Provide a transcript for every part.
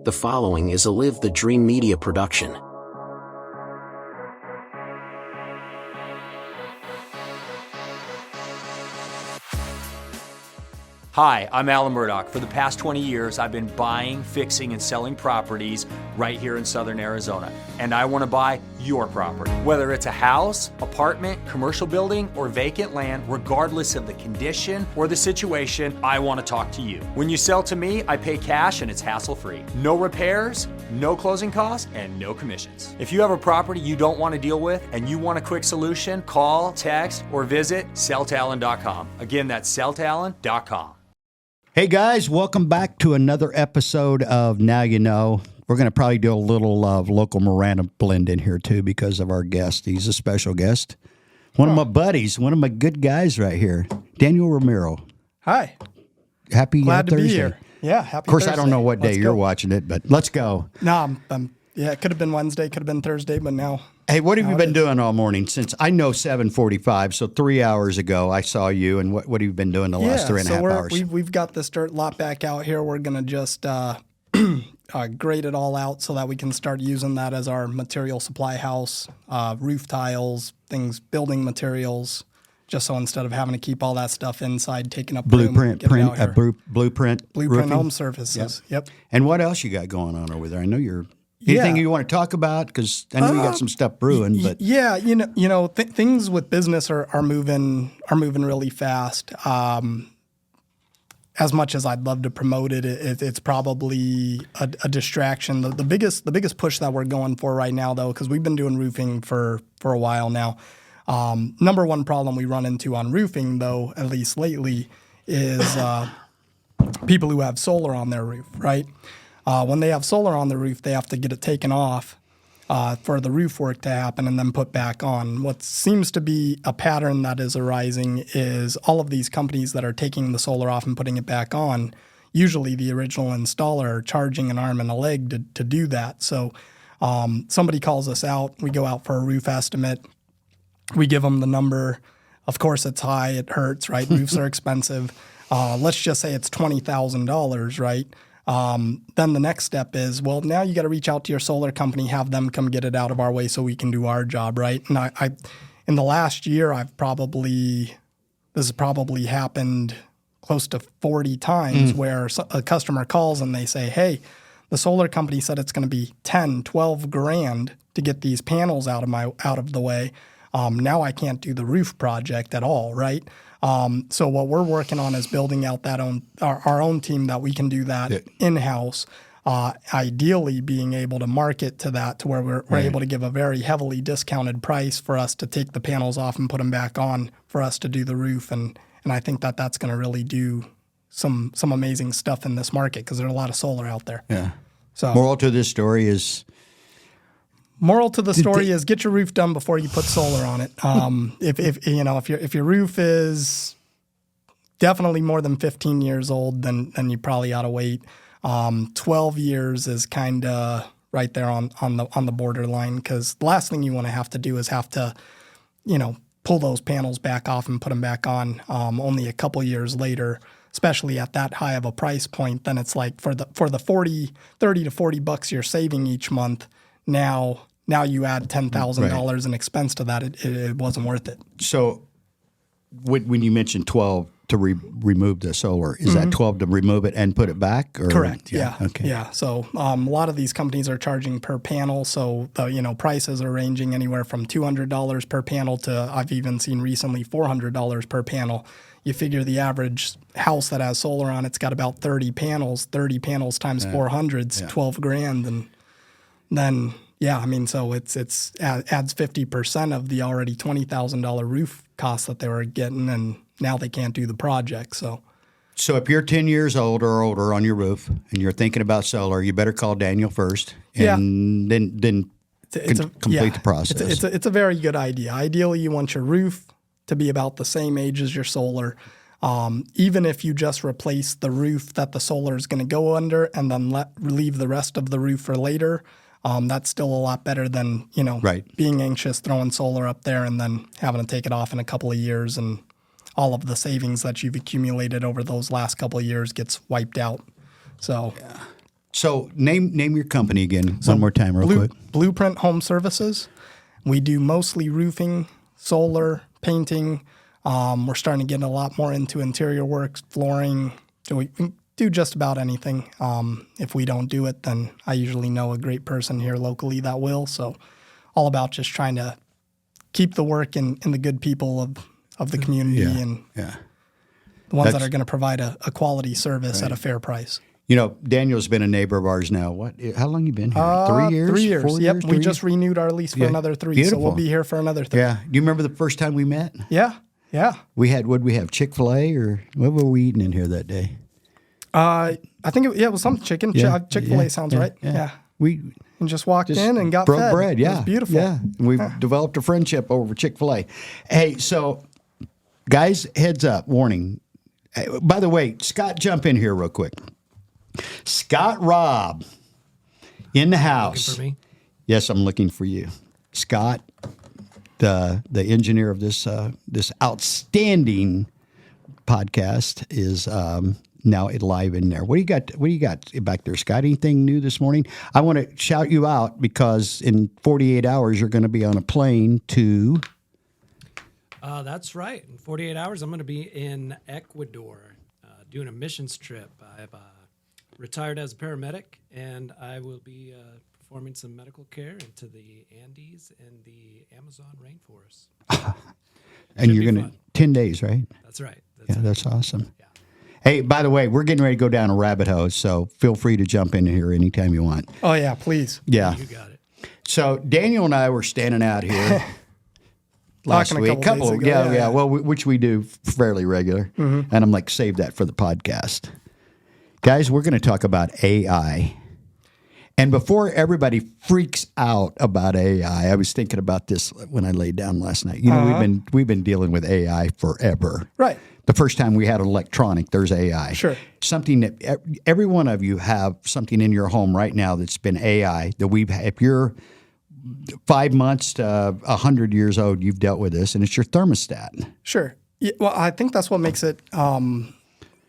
The following is a Live the Dream Media production. Hi, I'm Alan Murdoch. For the past 20 years, I've been buying, fixing, and selling properties right here in Southern Arizona. And I want to buy your property. Whether it's a house, apartment, commercial building, or vacant land, regardless of the condition or the situation, I want to talk to you. When you sell to me, I pay cash and it's hassle-free. No repairs, no closing costs, and no commissions. If you have a property you don't want to deal with and you want a quick solution, call, text, or visit selltalon.com. Again, that's selltalon.com. Hey guys, welcome back to another episode of Now You Know. We're going to probably do a little local Miranda blend in here too because of our guest. He's a special guest. One of my buddies, one of my good guys right here, Daniel Romero. Hi. Happy Glad to Thursday. be here. Yeah, happy Thursday. Of course, I don't know what day you're watching it, but let's go. No, yeah, it could have been Wednesday, could have been Thursday, but now. Hey, what have you been doing all morning? Since I know 7:45, so 3 hours ago I saw you, and what have you been doing the last 3.5 hours? We've got this dirt lot back out here. We're going to just grade it all out so that we can start using that as our material supply house, roof tiles, things, building materials, just so instead of having to keep all that stuff inside, taking up blueprint blueprint roofing? home surfaces. Yep. And what else you got going on over there? I know you're. Anything you want to talk about? Because I know you got some stuff brewing. But yeah, things with business are moving really fast. As much as I'd love to promote it, it's probably a distraction. The biggest push that we're going for right now, though, because we've been doing roofing for a while now. Number one problem we run into on roofing, though, at least lately, is people who have solar on their roof, right? When they have solar on the roof, they have to get it taken off for the roof work to happen and then put back on. What seems to be a pattern that is arising is all of these companies that are taking the solar off and putting it back on, usually the original installer, are charging an arm and a leg to do that. So somebody calls us out. We go out for a roof estimate. We give them the number. Of course, it's high. It hurts, right? Roofs are expensive. Let's just say it's $20,000, right? Then the next step is, well, now you got to reach out to your solar company, have them come get it out of our way so we can do our job, right? And I in the last year, this has probably happened close to 40 times where a customer calls and they say, hey, the solar company said it's going to be 10, 12 grand to get these panels out of the way. Now I can't do the roof project at all, right? So what we're working on is building out our own team that we can do that in-house, ideally being able to market to that to where we're able to give a very heavily discounted price for us to take the panels off and put them back on for us to do the roof. And I think that's going to really do some amazing stuff in this market because there's a lot of solar out there. Yeah. So moral to this story is get your roof done before you put solar on it. If your roof is definitely more than 15 years old, then you probably ought to wait. 12 years is kind of right there on the borderline because the last thing you want to have to do is have to, pull those panels back off and put them back on only a couple years later. Especially at that high of a price point, then it's like for the $30 to $40 you're saving each month. Now you add $10,000 in expense to that. It wasn't worth it. So when you mentioned 12 to remove the solar, is that 12 to remove it and put it back? Or? Correct. Yeah. Okay. Yeah. So a lot of these companies are charging per panel. So prices are ranging anywhere from $200 per panel to I've even seen recently $400 per panel. You figure the average house that has solar on it's got about 30 panels. 30 panels times 400 is 12 grand, and then. Yeah, so it's adds 50% of the already $20,000 roof cost that they were getting, and now they can't do the project. So if you're 10 years old or older on your roof and you're thinking about solar, you better call Daniel first, and then complete the process. It's a very good idea. Ideally, you want your roof to be about the same age as your solar. Even if you just replace the roof that the solar is going to go under and then leave the rest of the roof for later. That's still a lot better than, being anxious, throwing solar up there and then having to take it off in a couple of years and all of the savings that you've accumulated over those last couple of years gets wiped out. So So name your company again one more time real quick. Blueprint Home Services. We do mostly roofing, solar, painting. We're starting to get a lot more into interior work, flooring. We do just about anything. If we don't do it, then I usually know a great person here locally that will. So all about just trying to keep the work in the good people of the community and the ones that are going to provide a quality service at a fair price. You know, Daniel's been a neighbor of ours now. What? How long you been here? 3 years? 3 years. 4 Yep. years? We just renewed our lease for another 3. Beautiful. So we'll be here for another 3. Yeah. Do you remember the first time we met? Yeah. Yeah. What'd we have? Chick-fil-A or what were we eating in here that day? I think it was some chicken. Yeah. Chick-fil-A sounds right. Yeah. We And just walked in and got broke fed. bread. Yeah. It was beautiful. Yeah. We've developed a friendship over Chick-fil-A. Hey, so guys, heads up, warning. By the way, Scott, jump in here real quick. Scott Robb in the house. Looking for me? Yes, I'm looking for you. Scott, the engineer of this outstanding podcast, is now live in there. What do you got back there, Scott? Anything new this morning? I want to shout you out because in 48 hours you're going to be on a plane to. That's right. In 48 hours, I'm going to be in Ecuador doing a missions trip. I've retired as a paramedic, and I will be performing some medical care into the Andes and the Amazon rainforest. And you're going to 10 days, right? That's right. That's awesome. Yeah. Hey, by the way, we're getting ready to go down a rabbit hole, so feel free to jump in here anytime you want. Oh, yeah, please. Yeah. You got it. So Daniel and I were standing out here last Talking week. a couple days ago, yeah. Well, which we do fairly regular. And I'm like, save that for the podcast. Guys, we're going to talk about AI. And before everybody freaks out about AI, I was thinking about this when I laid down last night. You know, we've been dealing with AI forever. Right. The first time we had an electronic, there's AI. Sure. Something that every one of you have something in your home right now that's been AI that if you're 5 months to 100 years old, you've dealt with this, and it's your thermostat. Sure. Yeah, well, I think that's what makes it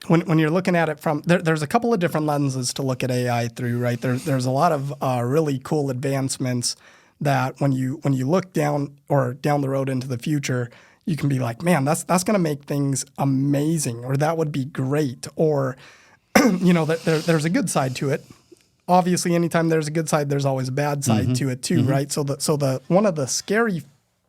when you're looking at it from there's a couple of different lenses to look at AI through, right? There's a lot of really cool advancements that when you look down the road into the future, you can be like, man, that's going to make things amazing, or that would be great, or there's a good side to it. Obviously, anytime there's a good side, there's always a bad side to it too, right? So the one of the scary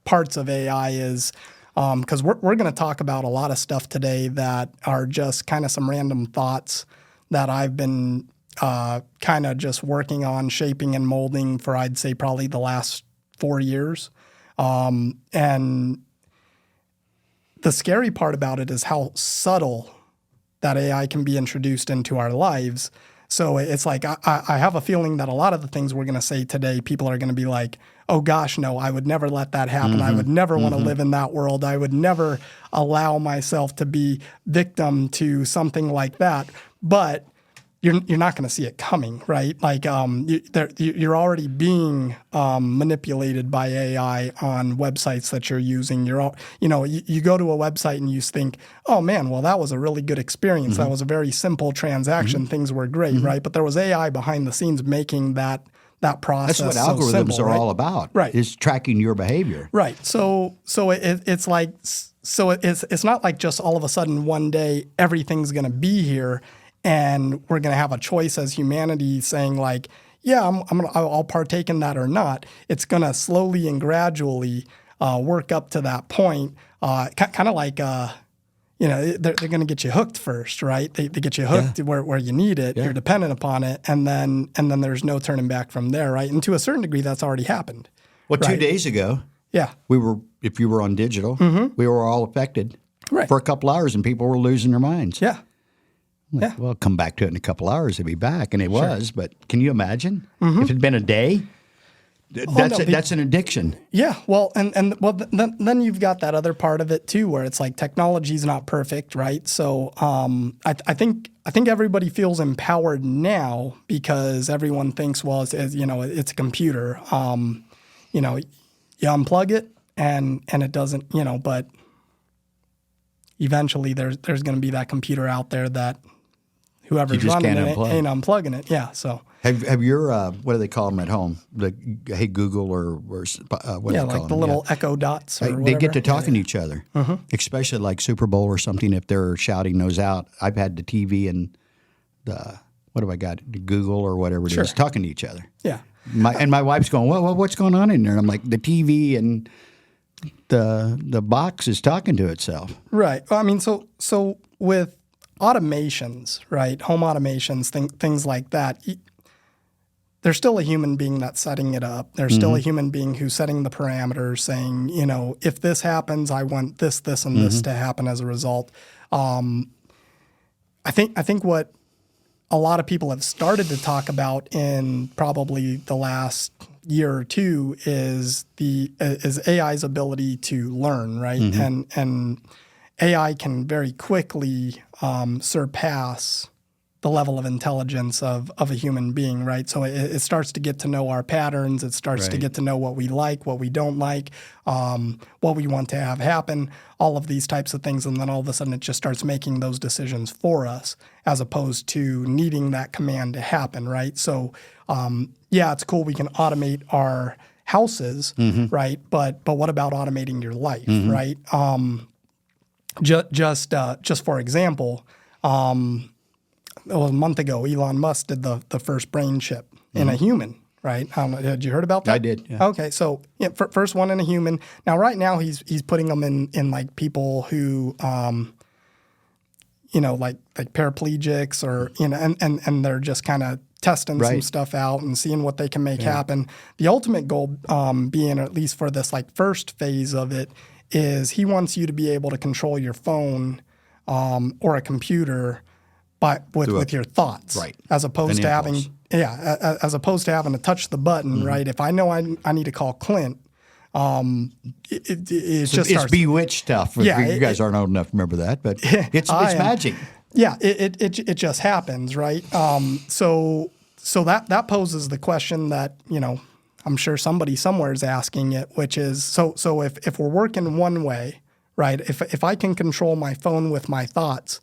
parts of AI is because we're going to talk about a lot of stuff today that are just kind of some random thoughts that I've been kind of just working on, shaping and molding for, I'd say, probably the last 4 years. And the scary part about it is how subtle that AI can be introduced into our lives. So it's like I have a feeling that a lot of the things we're going to say today, people are going to be like, oh gosh, no, I would never let that happen. I would never want to live in that world. I would never allow myself to be victim to something like that. But you're not going to see it coming, right? Like you're already being manipulated by AI on websites that you're using. You go to a website and you think, oh man, well that was a really good experience. That was a very simple transaction. Things were great, right? But there was AI behind the scenes making that process. That's what algorithms simple, are right? all about. Right. Is tracking your behavior. Right. So it's like it's not like just all of a sudden one day everything's going to be here. And we're going to have a choice as humanity saying like, yeah, I'll partake in that or not. It's going to slowly and gradually work up to that point. Kind of like, they're going to get you hooked first, right? They get you hooked where you need it. You're dependent upon it. And then there's no turning back from there, right? And to a certain degree, that's already happened. Well, right? 2 days ago, yeah, if you were on digital, we were all affected for a couple hours and people were losing their minds. Yeah. Yeah. Well, I'll come back to it in a couple hours. It'll be back. And it was. But can you imagine if it had been a day? That's an addiction. Yeah. Well, then you've got that other part of it too, where it's like technology is not perfect, right? So I think everybody feels empowered now because everyone thinks, well, it's a computer. You unplug it and it doesn't, but eventually there's going to be that computer out there that whoever's just running can't it unplug. ain't unplugging it. Yeah. So Have your what do they call them at home? The Hey Google or what do they call like them? the little echo dots or They whatever. get to talking to each other, especially like Super Bowl or something. If they're shouting those out, I've had the TV and the what have I got? The Google or whatever it is talking to each other. Yeah. My wife's going, what's going on in there? And I'm like, the TV and the box is talking to itself. Right. Well, I mean, so with automations, right? Home automations, things like that. There's still a human being that's setting it up. There's still a human being who's setting the parameters, saying, if this happens, I want this, and this to happen as a result. I think what a lot of people have started to talk about in probably the last year or two is AI's ability to learn, right? And AI can very quickly surpass the level of intelligence of a human being, right? So it starts to get to know our patterns. It starts to get to know what we like, what we don't like, what we want to have happen, all of these types of things. And then all of a sudden it just starts making those decisions for us as opposed to needing that command to happen, right? So, it's cool. We can automate our houses, right? But what about automating your life, right? Just for example, a month ago, Elon Musk did the first brain chip in a human, right? Had you heard about that? I did. Yeah. Okay, so first one in a human. Now, right now, he's putting them in like people who, like paraplegics or and they're just kind of testing some stuff out and seeing what they can make happen. The ultimate goal, being at least for this like first phase of it, is he wants you to be able to control your phone or a computer. But with your thoughts, right? As opposed to having to touch the button, right? If I know I need to call Clint, it's Bewitched stuff. Yeah, you guys aren't old enough to remember that, but it's magic. Yeah, it just happens, right? So that poses the question that I'm sure somebody somewhere is asking it, which is so if we're working one way, right? If I can control my phone with my thoughts.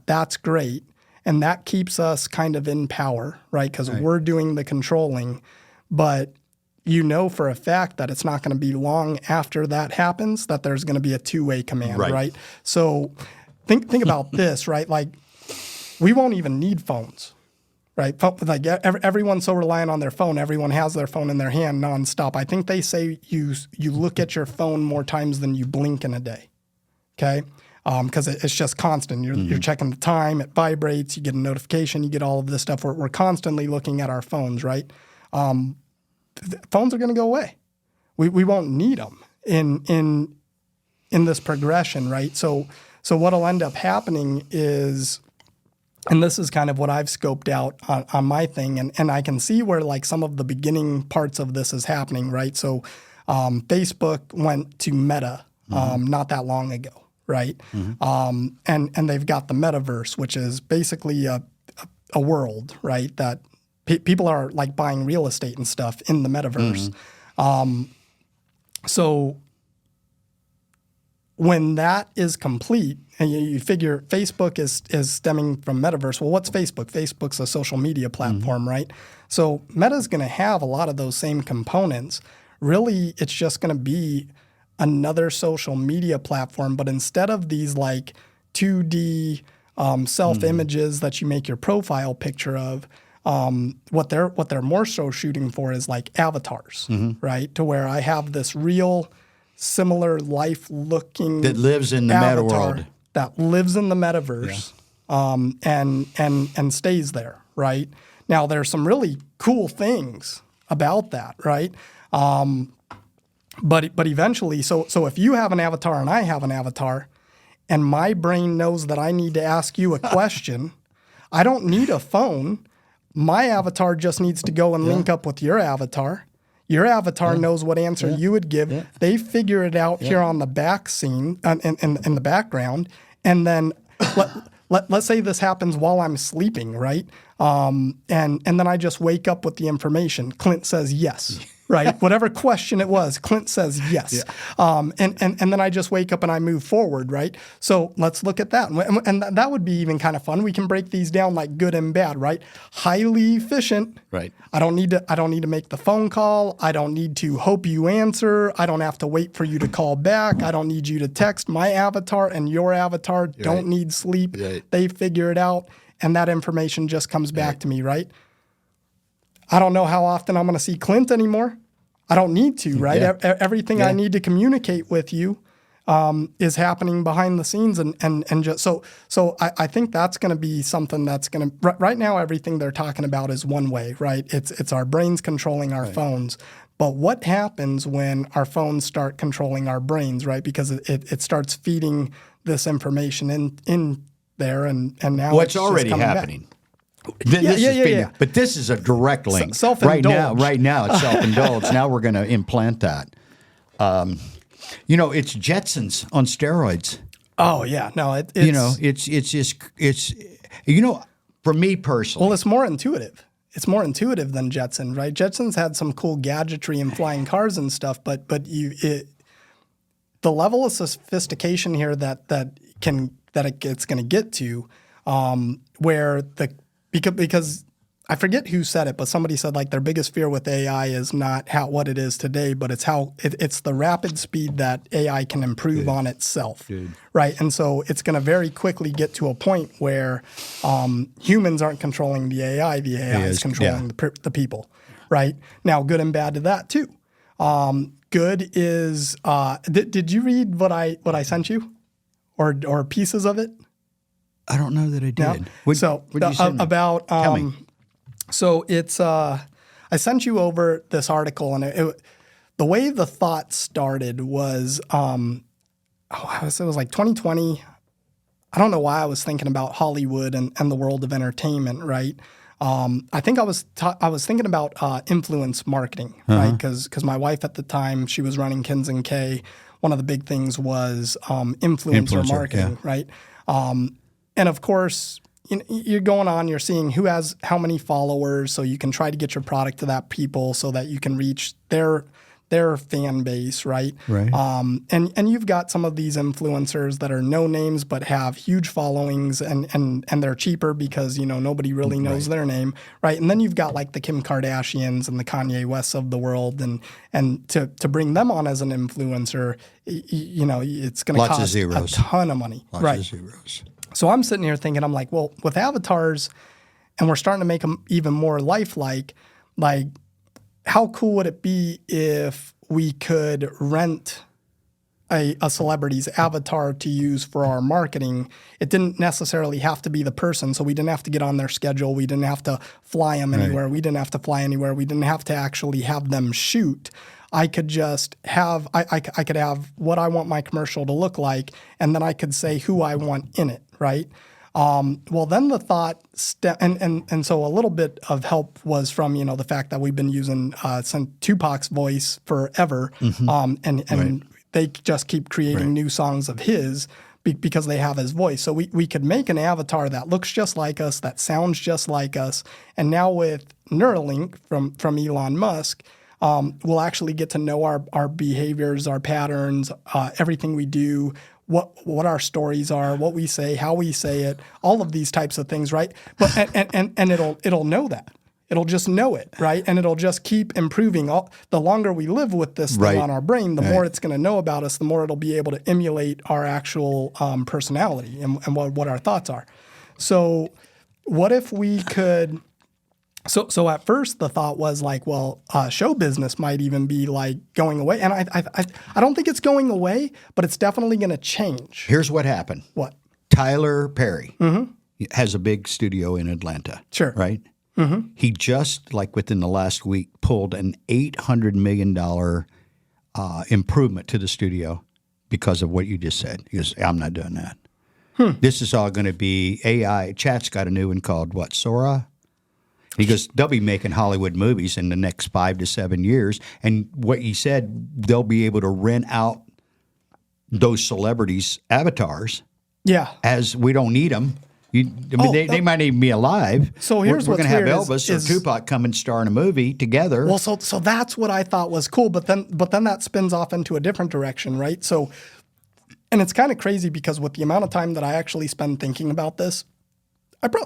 That's great. And that keeps us kind of in power, right? Because we're doing the controlling. But for a fact that it's not going to be long after that happens that there's going to be a two-way command, right? So think about this, right? Like we won't even need phones, right? Like everyone's so reliant on their phone. Everyone has their phone in their hand nonstop. I think they say you look at your phone more times than you blink in a day, okay? Because it's just constant. You're checking the time, it vibrates, you get a notification, you get all of this stuff. We're constantly looking at our phones, right? Phones are going to go away. We won't need them in this progression, right? So what'll end up happening is, and this is kind of what I've scoped out on my thing, and I can see where like some of the beginning parts of this is happening, right? So Facebook went to Meta not that long ago. Right, and they've got the metaverse, which is basically a world, right? That people are like buying real estate and stuff in the metaverse. So when that is complete, and you figure Facebook is stemming from metaverse. Well, what's Facebook? Facebook's a social media platform, right? So Meta's going to have a lot of those same components. Really, it's just going to be another social media platform, but instead of these like 2D self images that you make your profile picture of, what they're more so shooting for is like avatars, right? To where I have this real similar life looking that lives in the meta world, that lives in the metaverse, and stays there, right? Now there's some really cool things about that, right? But eventually, so if you have an avatar and I have an avatar, and my brain knows that I need to ask you a question, I don't need a phone. My avatar just needs to go and link up with your avatar. Your avatar knows what answer you would give. Yeah. They figure it out here on the back scene, in the background, and then let's say this happens while I'm sleeping, right? And then I just wake up with the information. Clint says yes. right? Whatever question it was, Clint says yes. And then I just wake up and I move forward, right? So let's look at that. And that would be even kind of fun. We can break these down like good and bad, right? Highly efficient. Right. I don't need to make the phone call. I don't need to hope you answer. I don't have to wait for you to call back. I don't need you to text. My avatar and your avatar don't need sleep. Right. They figure it out, and that information just comes back to me, right? I don't know how often I'm going to see Clint anymore. I don't need to, right? Yeah. Everything I need to communicate with you is happening behind the scenes, and just so I think that's going to be something that's going to right now. Everything they're talking about is one way, right? It's our brains controlling our phones. But what happens when our phones start controlling our brains, right? Because it starts feeding this information in there, and now What's already happening. But this is a direct link. Self-indulge. Right now, it's self-indulge. Now we're going to implant that. It's Jetsons on steroids. Oh yeah, no, it's for me personally. Well, it's more intuitive. It's more intuitive than Jetson, right? Jetsons had some cool gadgetry and flying cars and stuff, but the level of sophistication here that it's going to get to, because I forget who said it, but somebody said like their biggest fear with AI is not what it is today, but it's it's the rapid speed that AI can improve on itself, right? And so it's going to very quickly get to a point where humans aren't controlling the AI is controlling the people, right? Now, good and bad to that too. Good is did you read what I sent you, or pieces of it? I don't know that I did. No? What'd you send me? About Tell me. So it's I sent you over this article, and the way the thought started was it was like 2020. I don't know why I was thinking about Hollywood and the world of entertainment, right? I think I was thinking about influence marketing, right? Because my wife at the time, she was running Kins and K. One of the big things was influencer marketing, right? And of course, you're going on, you're seeing who has how many followers, so you can try to get your product to that people so that you can reach their fan base, right? Right. And you've got some of these influencers that are no names but have huge followings, and they're cheaper because nobody really knows their name, right? And then you've got like the Kim Kardashians and the Kanye Wests of the world, and to bring them on as an influencer, it's going to cost a ton of money, Lots of zeros. So I'm sitting here thinking, I'm like, well, with avatars, and we're starting to make them even more lifelike, like how cool would it be if we could rent a celebrity's avatar to use for our marketing? It didn't necessarily have to be the person, so we didn't have to get on their schedule. We didn't have to fly them anywhere. We didn't have to fly anywhere. We didn't have to actually have them shoot. I could just have I could have what I want my commercial to look like, and then I could say who I want in it, right? Well, then the thought, and so a little bit of help was from the fact that we've been using Tupac's voice forever, and they just keep creating new songs of his because they have his voice. So we could make an avatar that looks just like us, that sounds just like us, and now with Neuralink from Elon Musk, we'll actually get to know our behaviors, our patterns, everything we do, what our stories are, what we say, how we say it, all of these types of things, right? But and it'll know that. It'll just know it, right? And it'll just keep improving. The longer we live with this thing on our brain, the more it's going to know about us, the more it'll be able to emulate our actual personality and what our thoughts are. So what if we could... So at first the thought was like, well, show business might even be like going away, and I don't think it's going away, but it's definitely going to change. Here's what happened. What? Tyler Perry has a big studio in Atlanta. Sure. Right. Mm-hmm. He just within the last week pulled an $800 million improvement to the studio because of what you just said. He goes, I'm not doing that. This is all going to be AI. Chat's got a new one called what? Sora. He goes, they'll be making Hollywood movies in the next 5 to 7 years. And what he said, they'll be able to rent out those celebrities' avatars. Yeah. As we don't need them. They might even be alive. So here's we're what's going to have weird Elvis is or Tupac come and star in a movie together. Well, so that's what I thought was cool, but then that spins off into a different direction, right? So, and it's kind of crazy because with the amount of time that I actually spend thinking about this,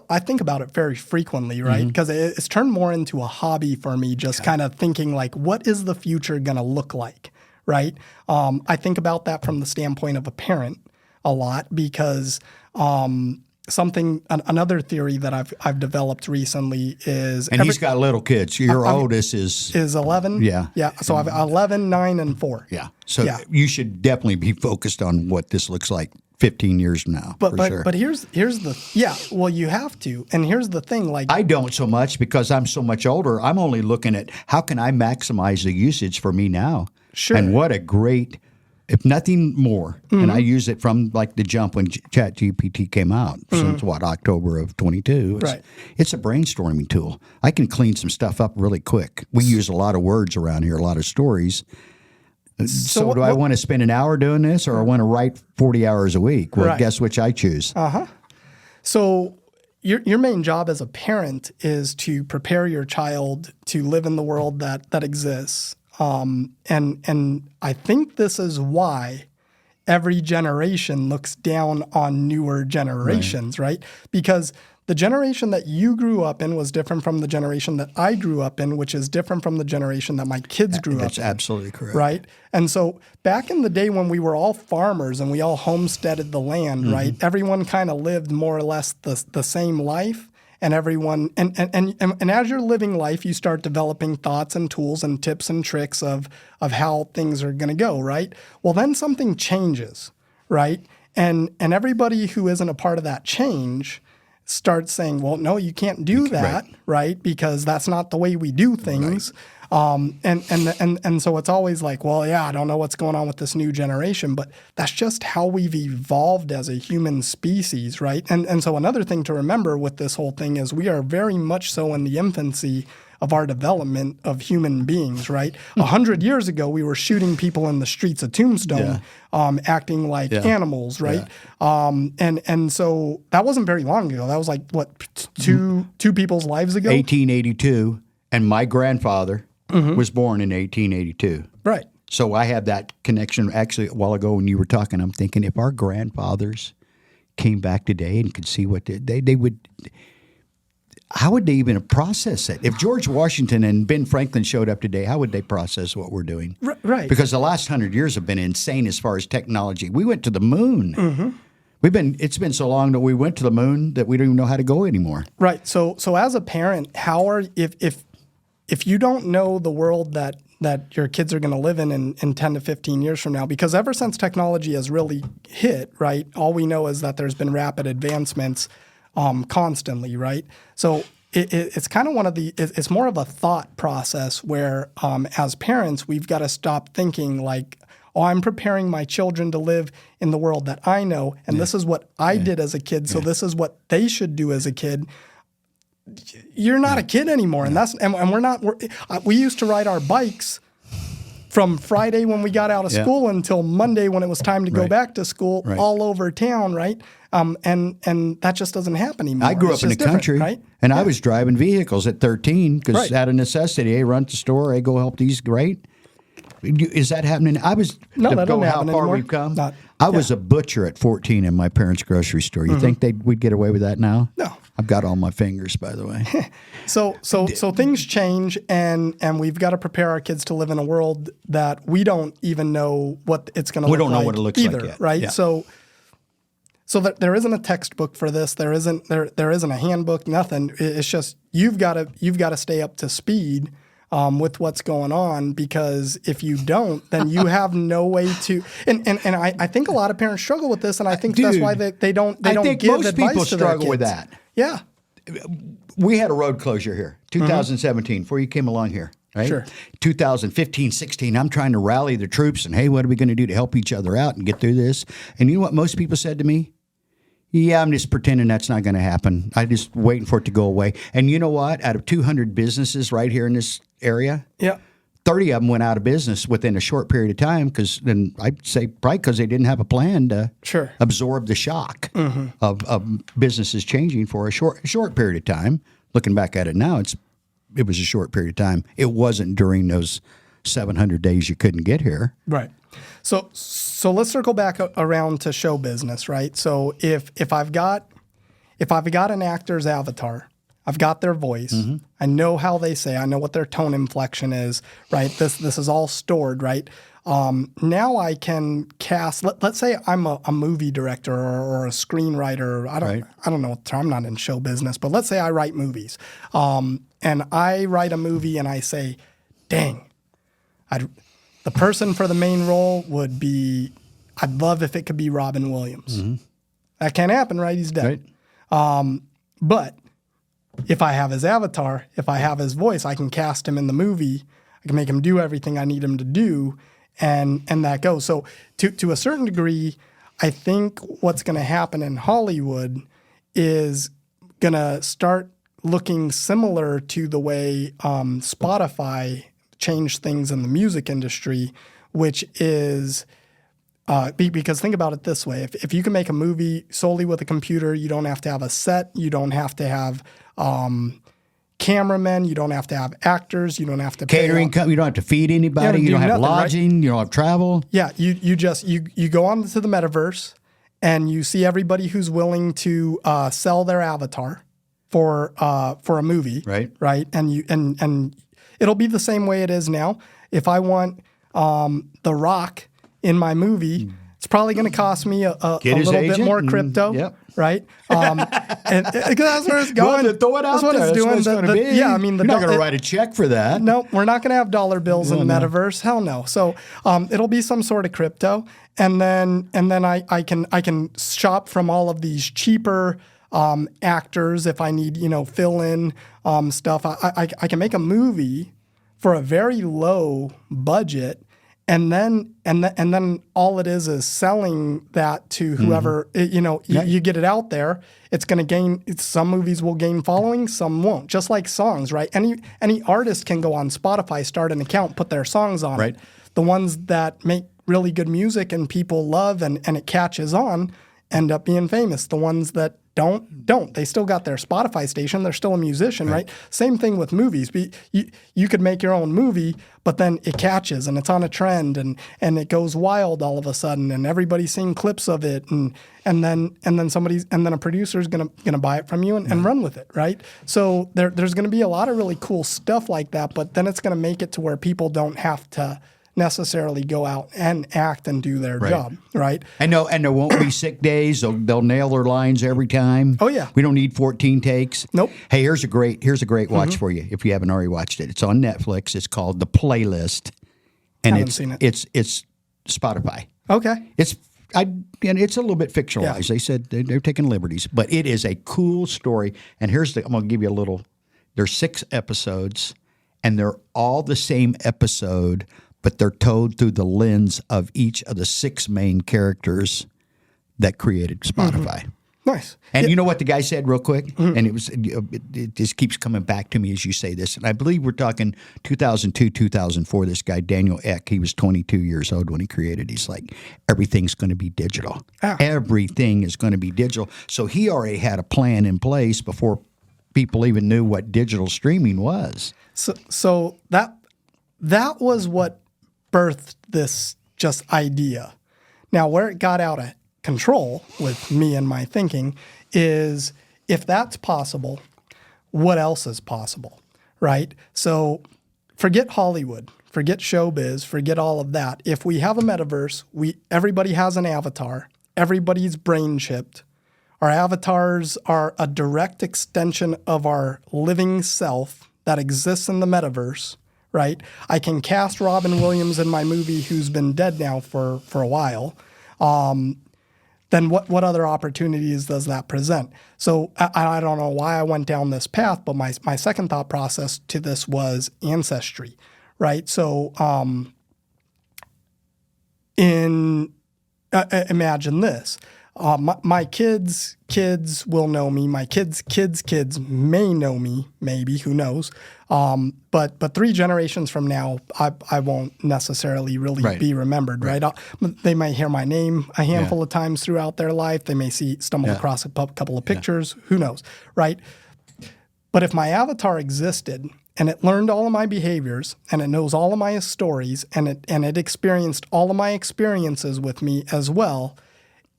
I think about it very frequently, right? Because it's turned more into a hobby for me, just kind of thinking like, what is the future going to look like, right? I think about that from the standpoint of a parent a lot because another theory that I've developed recently is, and he's got little kids. Your oldest is 11. Yeah. So I've 11, 9, and 4. Yeah. So you should definitely be focused on what this looks like 15 years from now. But here's the well, you have to. And here's the thing, like I don't so much because I'm so much older. I'm only looking at how can I maximize the usage for me now. Sure. And what a great, if nothing more, and I use it from like the jump when ChatGPT came out since October of 22. It's a brainstorming tool. I can clean some stuff up really quick. We use a lot of words around here, a lot of stories. So do I want to spend an hour doing this or I want to write 40 hours a week? Well, guess which I choose. So your main job as a parent is to prepare your child to live in the world that exists. And I think this is why every generation looks down on newer generations, right? Because the generation that you grew up in was different from the generation that I grew up in, which is different from the generation that my kids grew up in. That's absolutely correct. Right? And so back in the day when we were all farmers and we all homesteaded the land, right? Everyone kind of lived more or less the same life. And everyone, and as you're living life, you start developing thoughts and tools and tips and tricks of how things are going to go, right? Well, then something changes, right? And everybody who isn't a part of that change starts saying, well, no, you can't do that, right? Because that's not the way we do things. And so it's always like, well, yeah, I don't know what's going on with this new generation, but that's just how we've evolved as a human species, right? And so another thing to remember with this whole thing is we are very much so in the infancy of our development of human beings, right? 100 years ago, we were shooting people in the streets of Tombstone, acting like animals, right? And so that wasn't very long ago. That was like, what, two people's lives ago? 1882, and my grandfather was born in 1882. Right. So I had that connection. Actually, a while ago when you were talking, I'm thinking if our grandfathers came back today and could see what they would, how would they even process it? If George Washington and Ben Franklin showed up today, how would they process what we're doing? Right. Because the last 100 years have been insane as far as technology. We went to the moon. It's been so long that we went to the moon that we don't even know how to go anymore. Right. So as a parent, if you don't know the world that your kids are going to live in 10 to 15 years from now, because ever since technology has really hit, right, all we know is that there's been rapid advancements constantly, right? So it's kind of it's more of a thought process where as parents, we've got to stop thinking like, oh, I'm preparing my children to live in the world that I know, and this is what I did as a kid, so this is what they should do as a kid. You're not a kid anymore, and we're not. We used to ride our bikes from Friday when we got out of school until Monday when it was time to go back to school, all over town, right? And that just doesn't happen anymore. I grew up in the country, right? And I was driving vehicles at 13 because out of necessity. Hey, run to the store. Hey, go help these. Right? Is that happening? I was that don't how happen far anymore. we've come. I was a butcher at 14 in my parents' grocery store. You think we'd get away with that now? No. I've got all my fingers, by the way. So things change, and we've got to prepare our kids to live in a world that we don't even know what it's going to look like. We don't know what it looks either, like yet. Right? Yeah. So there isn't a textbook for this. There isn't a handbook. Nothing. It's just you've got to stay up to speed with what's going on, because if you don't, then you have no way to. And I think a lot of parents struggle with this, and I think that's why they don't give advice to their kids. I think most people struggle with that. Yeah. We had a road closure here, 2017, before you came along here, right? Sure. 2015, 16, I'm trying to rally the troops and, hey, what are we going to do to help each other out and get through this? And you know what most people said to me? Yeah, I'm just pretending that's not going to happen. I'm just waiting for it to go away. And you know what? Out of 200 businesses right here in this area, 30 of them went out of business within a short period of time because then I'd say probably because they didn't have a plan to absorb the shock of businesses changing for a short period of time. Looking back at it now, it was a short period of time. It wasn't during those 700 days you couldn't get here. Right. So let's circle back around to show business, right? So if I've got an actor's avatar, I've got their voice. I know how they say. I know what their tone inflection is. Right. This is all stored. Right. Now I can cast. Let's say I'm a movie director or a screenwriter. I don't know what term. I'm not in show business, but let's say I write movies, and I write a movie and I say, "Dang, the person for the main role would be. I'd love if it could be Robin Williams. That can't happen, right? He's dead. Right. But if I have his avatar, if I have his voice, I can cast him in the movie. I can make him do everything I need him to do, and that goes. So to a certain degree, I think what's going to happen in Hollywood is going to start looking similar to the way Spotify changed things in the music industry, which is because think about it this way. If you can make a movie solely with a computer, you don't have to have a set, you don't have to have cameramen, you don't have to have actors, you don't have to catering company, you don't have to feed anybody, you don't have lodging, right? You don't have travel. Yeah, you just go on to the metaverse and you see everybody who's willing to sell their avatar for a movie, right? And it'll be the same way it is now. If I want The Rock in my movie, it's probably going to cost me a little bit more crypto, right? And that's where it's going. Well, throw it out that's what there. it's doing. That's what it's going to be. Yeah, I mean, you're not going to write a check for that. No, we're not going to have dollar bills in the metaverse. Hell no. So it'll be some sort of crypto, and then I can shop from all of these cheaper actors if I need fill in stuff. I can make a movie for a very low budget. And then all it is selling that to whoever, you get it out there. It's going to gain, some movies will gain following, some won't. Just like songs, right? Any artist can go on Spotify, start an account, put their songs on it. The ones that make really good music and people love and it catches on end up being famous. The ones that don't. They still got their Spotify station. They're still a musician, right? Same thing with movies. You could make your own movie, but then it catches and it's on a trend and it goes wild all of a sudden and everybody's seeing clips of it and then a producer's gonna buy it from you and run with it, right? So there's gonna be a lot of really cool stuff like that, but then it's gonna make it to where people don't have to necessarily go out and act and do their job, right? And there won't be sick days. They'll nail their lines every time. Oh yeah, we don't need 14 takes. Nope. Hey, here's a great watch for you if you haven't already watched it. It's on Netflix. It's called The Playlist, and haven't seen it. It's Spotify. Okay. It's a little bit fictionalized. Yeah. They said they're taking liberties, but it is a cool story. And I'm going to give you a little. There's 6 episodes, and they're all the same episode, but they're told through the lens of each of the 6 main characters that created Spotify. Nice. And you know what the guy said real quick? And it just keeps coming back to me as you say this. And I believe we're talking 2002, 2004. This guy, Daniel Ek, he was 22 years old when he created. He's like, everything's going to be digital. Everything is going to be digital. So he already had a plan in place before people even knew what digital streaming was. So that was what birthed this just idea. Now, where it got out of control with me and my thinking is if that's possible, what else is possible, right? So forget Hollywood, forget showbiz, forget all of that. If we have a metaverse, everybody has an avatar, everybody's brain chipped. Our avatars are a direct extension of our living self that exists in the metaverse. Right, I can cast Robin Williams in my movie, who's been dead now for a while. Then what other opportunities does that present? So I don't know why I went down this path, but my second thought process to this was ancestry, right? So imagine this: My kids will know me. My kids may know me, maybe, who knows. But 3 generations from now, I won't necessarily really be remembered, right? They might hear my name a handful of times throughout their life. They may stumble across a couple of pictures, who knows, right? But if my avatar existed and it learned all of my behaviors and it knows all of my stories and it experienced all of my experiences with me as well,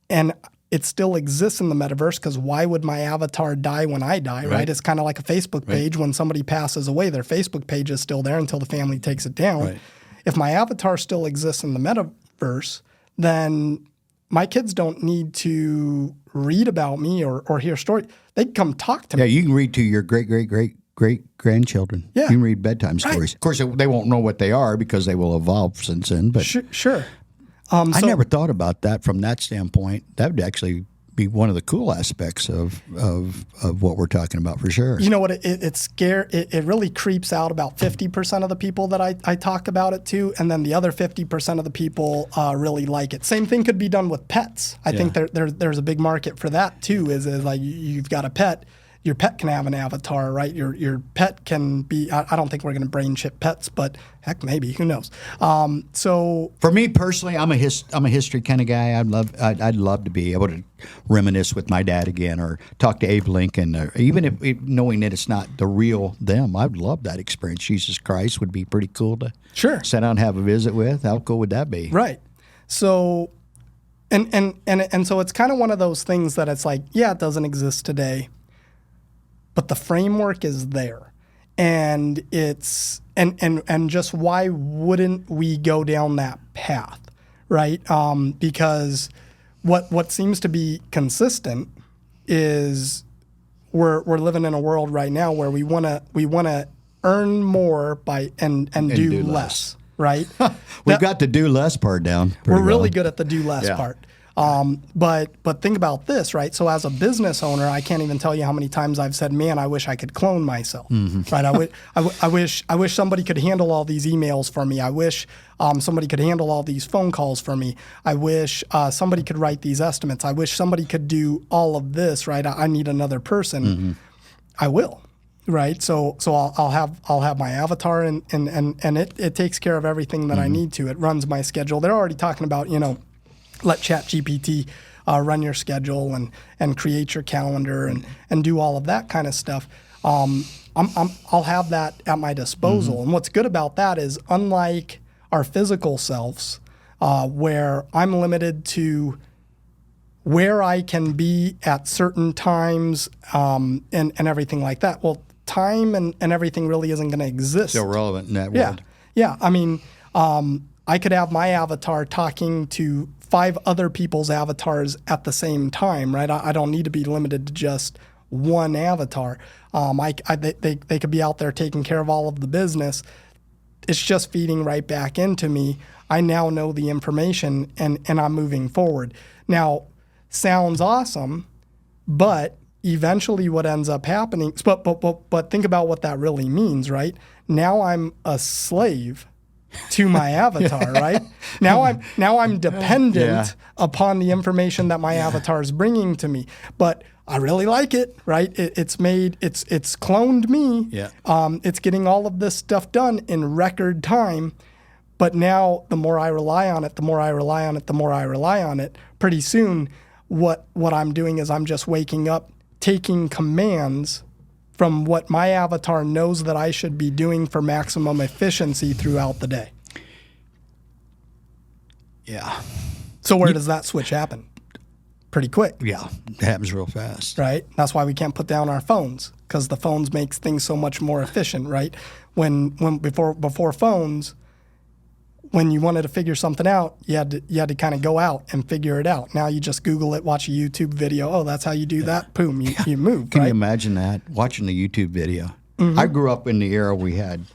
and it still exists in the metaverse, because why would my avatar die when I die, right? It's kind of like a Facebook page. When somebody passes away, their Facebook page is still there until the family takes it down. Right. If my avatar still exists in the metaverse, then my kids don't need to read about me or hear stories. They can come talk to me. Yeah, you can read to your great-great-great-great-grandchildren. Yeah. You can read bedtime stories. Of course, they won't know what they are because they will evolve since then. But Sure. I never thought about that from that standpoint. That would actually be one of the cool aspects of what we're talking about for sure. You know what? It really creeps out about 50% of the people that I talk about it to, and then the other 50% of the people really like it. Same thing could be done with pets. I think there's a big market for that too. Is like you've got a pet. Your pet can have an avatar, right? Your pet can be. I don't think we're going to brain chip pets, but heck, maybe, who knows? So for me personally, I'm a history kind of guy. I'd love to be able to reminisce with my dad again, or talk to Abe Lincoln, or even if knowing that it's not the real them. I'd love that experience. Jesus Christ would be pretty cool to sit down and have a visit with. How cool would that be? Right. So, and so it's kind of one of those things that it's like, yeah, it doesn't exist today, but the framework is there. And it's and just why wouldn't we go down that path, right? Because what seems to be consistent is we're living in a world right now where we wanna earn more and do less, right? We've got the do less part down. We're really good at the do less part. But think about this, right? So as a business owner, I can't even tell you how many times I've said, "Man, I wish I could clone myself." Right? I wish somebody could handle all these emails for me. I wish somebody could handle all these phone calls for me. I wish somebody could write these estimates. I wish somebody could do all of this. Right? I need another person. I will. Right. So I'll have my avatar and it takes care of everything that I need to. It runs my schedule. They're already talking about, let ChatGPT run your schedule and create your calendar and do all of that kind of stuff. I'll have that at my disposal. And what's good about that is, unlike our physical selves, where I'm limited to where I can be at certain times and everything like that. Well, time and everything really isn't going to exist. Still relevant in that world. Yeah. I mean, I could have my avatar talking to 5 other people's avatars at the same time, right? I don't need to be limited to just one avatar. They could be out there taking care of all of the business. It's just feeding right back into me. I now know the information and I'm moving forward. Now, sounds awesome, but eventually what ends up happening, but think about what that really means, right? Now I'm a slave to my avatar, right? Now I'm dependent upon the information that my avatar is bringing to me. But I really like it, right? It's cloned me. Yeah. It's getting all of this stuff done in record time. But now the more I rely on it, the more I rely on it, the more I rely on it, pretty soon what I'm doing is I'm just waking up, taking commands from what my avatar knows that I should be doing for maximum efficiency throughout the day. Yeah. So where does that switch happen? Pretty quick. Yeah, it happens real fast. Right? That's why we can't put down our phones, because the phones makes things so much more efficient, right? When before phones, when you wanted to figure something out, you had to kind of go out and figure it out. Now you just Google it, watch a YouTube video. Oh, that's how you do that. Boom, you move. Can right? you imagine that? Watching the YouTube video. I grew up in the era we had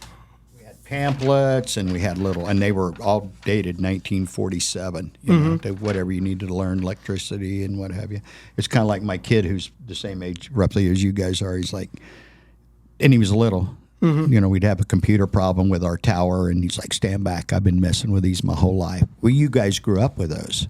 pamphlets and we had and they were all dated 1947. You know, to whatever you needed to learn, electricity and what have you. It's kind of like my kid, who's the same age roughly as you guys are. He's like, and he was little. We'd have a computer problem with our tower, and he's like, "Stand back! I've been messing with these my whole life." Well, you guys grew up with those.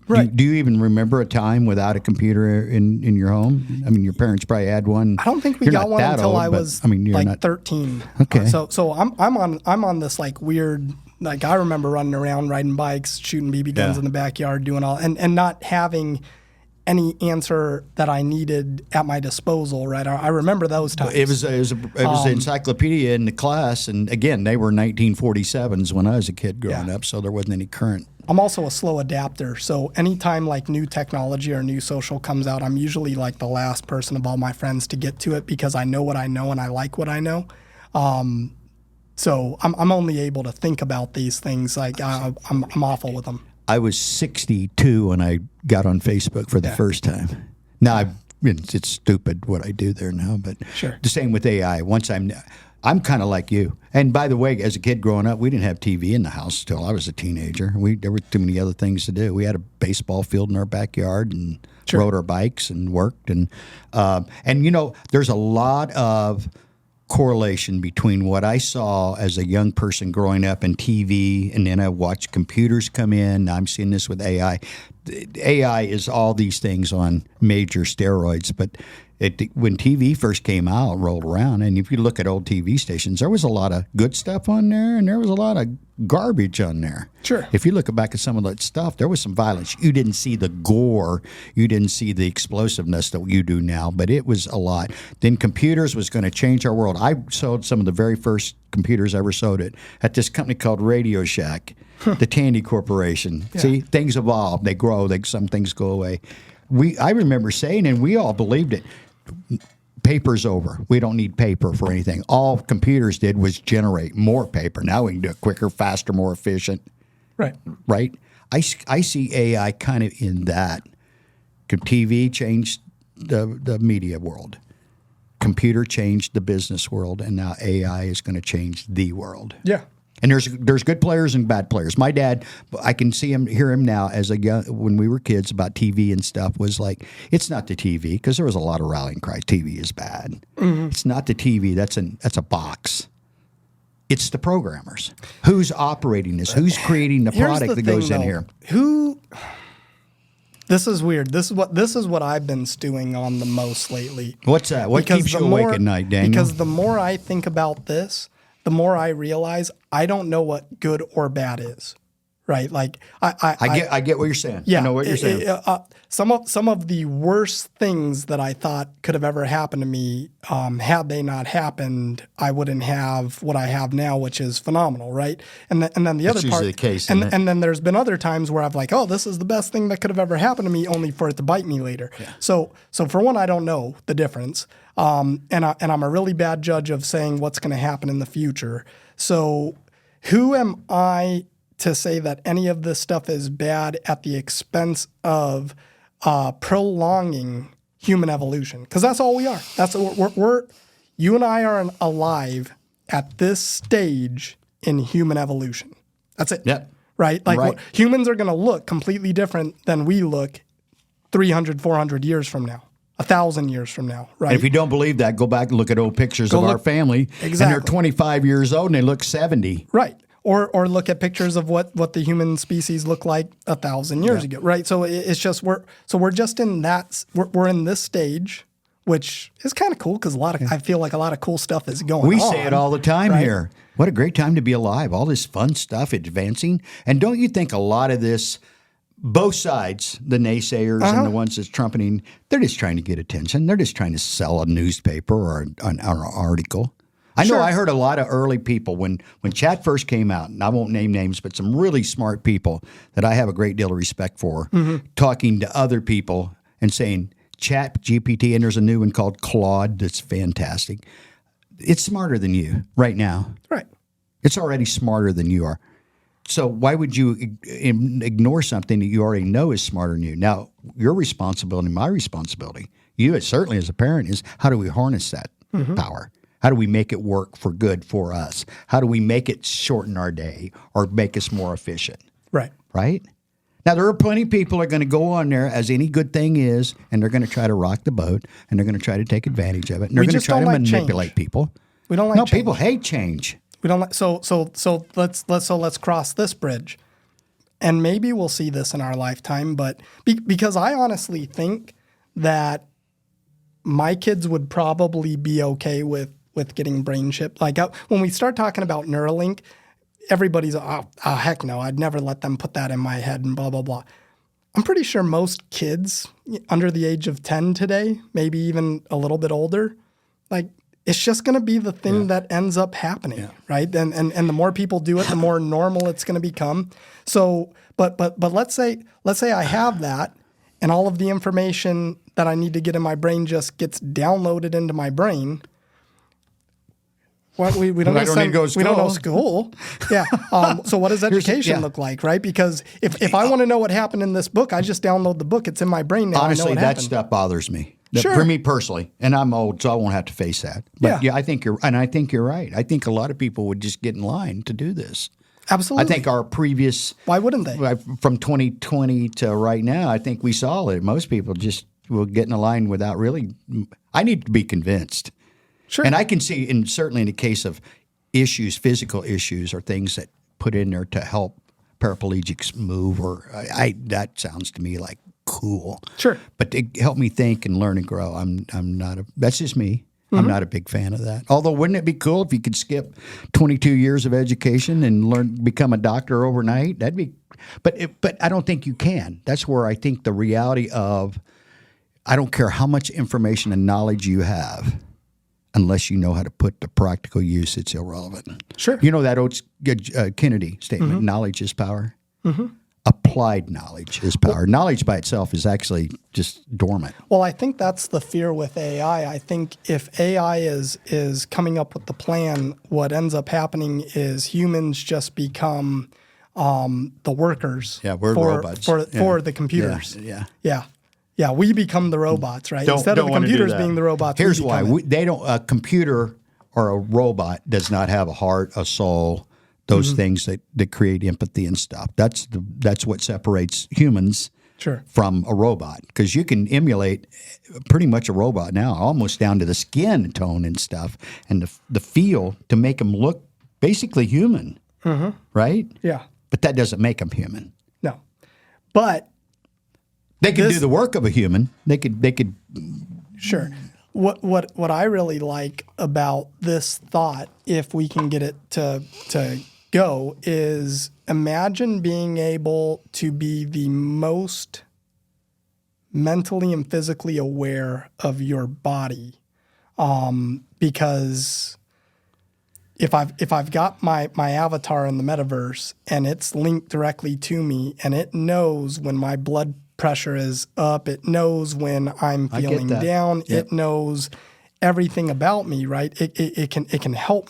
Right. Do you even remember a time without a computer in your home? I mean, your parents probably had one. I don't think we You're got not one that until old, I but, was I mean, you're like not 13. Okay. So I'm on this like weird, like I remember running around riding bikes, shooting BB guns in the backyard, doing all and not having any answer that I needed at my disposal. Right. I remember those times. It was an encyclopedia in the class, and again, they were 1947s when I was a kid growing up, so there wasn't any current. I'm also a slow adapter, so anytime like new technology or new social comes out, I'm usually like the last person of all my friends to get to it because I know what I know and I like what I know. So I'm only able to think about these things. Like I'm awful with them. I was 62 when I got on Facebook for the first time. Now it's stupid what I do there now, but Sure. the same with AI. Once I'm kind of like you. And by the way, as a kid growing up, we didn't have TV in the house till I was a teenager. There were too many other things to do. We had a baseball field in our backyard and rode our bikes and worked. And there's a lot of correlation between what I saw as a young person growing up in TV, and then I watched computers come in. I'm seeing this with AI. AI is all these things on major steroids, but when TV first came out, rolled around, and if you look at old TV stations, there was a lot of good stuff on there, and there was a lot of garbage on there. Sure. If you look back at some of that stuff, there was some violence. You didn't see the gore. You didn't see the explosiveness that you do now, but it was a lot. Then computers was going to change our world. I sold some of the very first computers I ever sold it at this company called Radio Shack, the Tandy Corporation. Yeah. See, things evolve. They grow. Some things go away. I remember saying, and we all believed it, paper's over. We don't need paper for anything. All computers did was generate more paper. Now we can do it quicker, faster, more efficient. Right. Right? I see AI kind of in that. TV changed the media world. Computer changed the business world, and now AI is going to change the world. Yeah. And there's good players and bad players. My dad, I can hear him now as when we were kids about TV and stuff, was like, it's not the TV, because there was a lot of rallying cries. TV is bad. Mm-hmm. It's not the TV. That's a box. It's the programmers. Who's operating this? Who's creating the product that goes in here? This is weird. This is what I've been stewing on the most lately. What's that? What keeps you awake at night, Daniel? Because the more I think about this, the more I realize I don't know what good or bad is, right? Like I get what you're saying. Yeah, I know what you're saying. Some of the worst things that I thought could have ever happened to me, had they not happened, I wouldn't have what I have now, which is phenomenal, right? And then the other part, usually the case, and then there's been other times where I've like, oh, this is the best thing that could have ever happened to me, only for it to bite me later. Yeah. So for one, I don't know the difference. And I'm a really bad judge of saying what's going to happen in the future. So who am I to say that any of this stuff is bad at the expense of prolonging human evolution? Because that's all we are. That's we're you and I are alive at this stage in human evolution. That's it. Yep. Right? Like humans are going to look completely different than we look 300, 400 years from now. 1,000 years from now, right? And if you don't believe that, go back and look at old pictures of our family. Exactly. And they're 25 years old and they look 70. Right. Or look at pictures of what the human species looked like 1,000 years ago, right? So it's just we're just in that we're in this stage, which is kind of cool because I feel like a lot of cool stuff is going on. We say it all the time right? here. What a great time to be alive! All this fun stuff advancing, and don't you think a lot of this? Both sides, the naysayers and the ones that's trumpeting, they're just trying to get attention. They're just trying to sell a newspaper or an article. I know I heard a lot of early people when chat first came out, and I won't name names, but some really smart people that I have a great deal of respect for, talking to other people and saying, Chat GPT, and there's a new one called Claude that's fantastic. It's smarter than you right now. Right. It's already smarter than you are. So why would you ignore something that you already know is smarter than you? Now, your responsibility, my responsibility, you certainly as a parent, is how do we harness that power? How do we make it work for good for us? How do we make it shorten our day or make us more efficient? Right. Right? Now, there are plenty of people that are going to go on there, as any good thing is, and they're going to try to rock the boat, and they're going to try to take advantage of it, and they're going to try to manipulate people. We don't like change. People hate change. We don't like so let's cross this bridge. and maybe we'll see this in our lifetime, but because I honestly think that my kids would probably be okay with getting brain chip. Like when we start talking about Neuralink, everybody's, oh, heck no, I'd never let them put that in my head and blah, blah, blah. I'm pretty sure most kids under the age of 10 today, maybe even a little bit older, like it's just going to be the thing that ends up happening, right? And the more people do it, the more normal it's going to become. So, but let's say I have that, and all of the information that I need to get in my brain just gets downloaded into my brain. What we don't need to go to school. We don't know school. Yeah. So what does education look like, right? Because if I want to know what happened in this book, I just download the book. It's in my brain now. Honestly, I know what that happened. stuff bothers me. Sure. For me personally, and I'm old, so I won't have to face that. But I think you're right. I think a lot of people would just get in line to do this. Absolutely. I think our previous Why wouldn't they? From 2020 to right now, I think we saw it. Most people just will get in a line without really. I need to be convinced. Sure. And I can see, certainly in the case of issues, physical issues, or things that put in there to help paraplegics move, or that sounds to me like cool. Sure. But to help me think and learn and grow, I'm not that's just me. I'm not a big fan of that. Although, wouldn't it be cool if you could skip 22 years of education and become a doctor overnight? That'd be, but I don't think you can. That's where I think the reality of, I don't care how much information and knowledge you have, unless you know how to put to practical use, it's irrelevant. Sure. You know that old Kennedy statement, knowledge is power? Applied knowledge is power. Knowledge by itself is actually just dormant. Well, I think that's the fear with AI. I think if AI is coming up with the plan, what ends up happening is humans just become the workers we're robots. For the computers. Yeah, we become the robots, right? Instead of the computers being the robots. Here's why. They don't. A computer or a robot does not have a heart, a soul, those things that create empathy and stuff. That's what separates humans from a robot, because you can emulate pretty much a robot now, almost down to the skin tone and stuff, and the feel to make them look basically human, right? Yeah. But that doesn't make them human. No. But they could do the work of a human. They could. Sure. What I really like about this thought, if we can get it to go, is imagine being able to be the most mentally and physically aware of your body, because if I've got my avatar in the metaverse and it's linked directly to me, and it knows when my blood pressure is up, it knows when I'm feeling down, it knows everything about me, right? It can help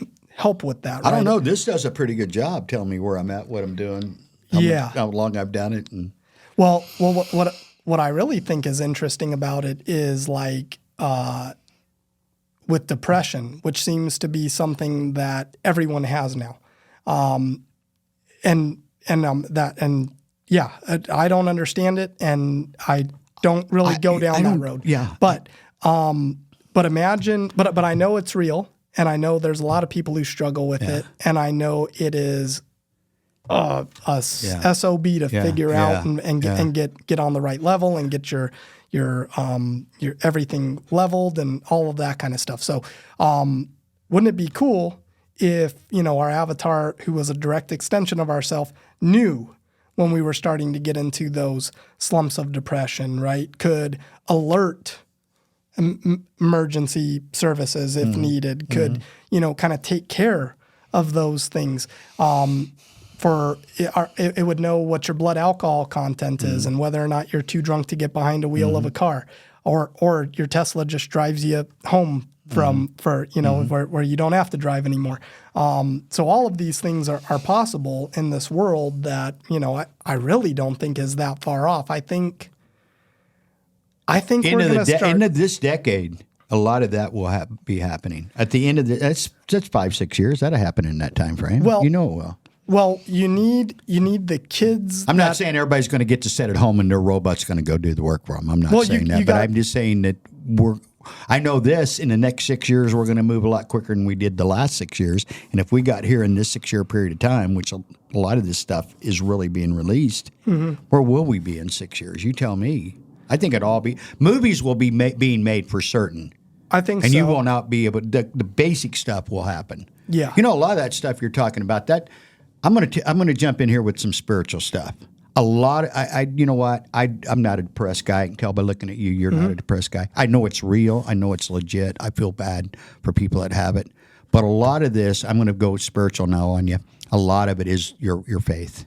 with that. Right? I don't know. This does a pretty good job telling me where I'm at, what I'm doing, how long I've done it, and well, what I really think is interesting about it is like with depression, which seems to be something that everyone has now, yeah, I don't understand it, and I don't really go down that road. Yeah, but imagine, but I know it's real, and I know there's a lot of people who struggle with it, and I know it is a SOB to figure out and get on the right level and get your everything leveled and all of that kind of stuff. So, wouldn't it be cool if our avatar, who was a direct extension of ourselves, knew when we were starting to get into those slumps of depression, right? Could alert emergency services if needed, could, kind of take care of those things. It would know what your blood alcohol content is and whether or not you're too drunk to get behind a wheel of a car, or your Tesla just drives you home where you don't have to drive anymore. So all of these things are possible in this world that, I really don't think is that far off. I think we're going to start. End of this decade, a lot of that will be happening. At the end of that's 5-6 years. That'll happen in that time frame. Well, well. Well, you need the kids. I'm not saying everybody's going to get to sit at home and their robot's going to go do the work for them. I'm not saying that, but I'm just saying that I know this, in the next 6 years, we're going to move a lot quicker than we did the last 6 years. And if we got here in this 6-year period of time, which a lot of this stuff is really being released, where will we be in 6 years? You tell me. I think it'll all be, movies will be being made for certain. I think and so. you will not be able, the basic stuff will happen. Yeah. You know, a lot of that stuff you're talking about, that I'm going to jump in here with some spiritual stuff. A lot of, you know what? I'm not a depressed guy. I can tell by looking at you, you're not a depressed guy. I know it's real. I know it's legit. I feel bad for people that have it. But a lot of this, I'm going to go spiritual now on you. A lot of it is your faith.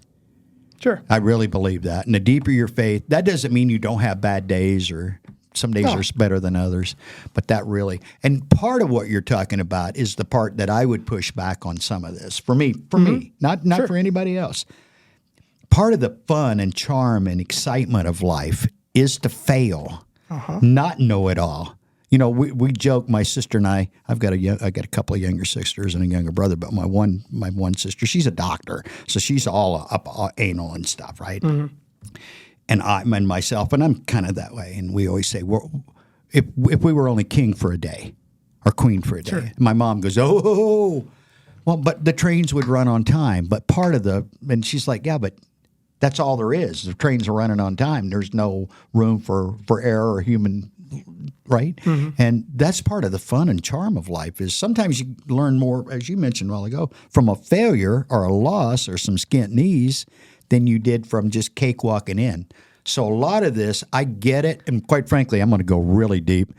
Sure. I really believe that. And the deeper your faith, that doesn't mean you don't have bad days, or some days are better than others. But that really, and part of what you're talking about is the part that I would push back on some of this. For me, not for anybody else. Part of the fun and charm and excitement of life is to fail, not know it all. You know, we joke. My sister and I've got I got a couple of younger sisters and a younger brother. But my one sister, she's a doctor, so she's all up anal and stuff, right? And myself, and I'm kind of that way. And we always say, if we were only king for a day, or queen for a day, and my mom goes, oh, well, but the trains would run on time. But part of and she's like, yeah, but that's all there is. The trains are running on time. There's no room for error or human, right? And that's part of the fun and charm of life, is sometimes you learn more, as you mentioned a while ago, from a failure or a loss or some skint knees than you did from just cakewalking in. So a lot of this, I get it. And quite frankly, I'm going to go really deep.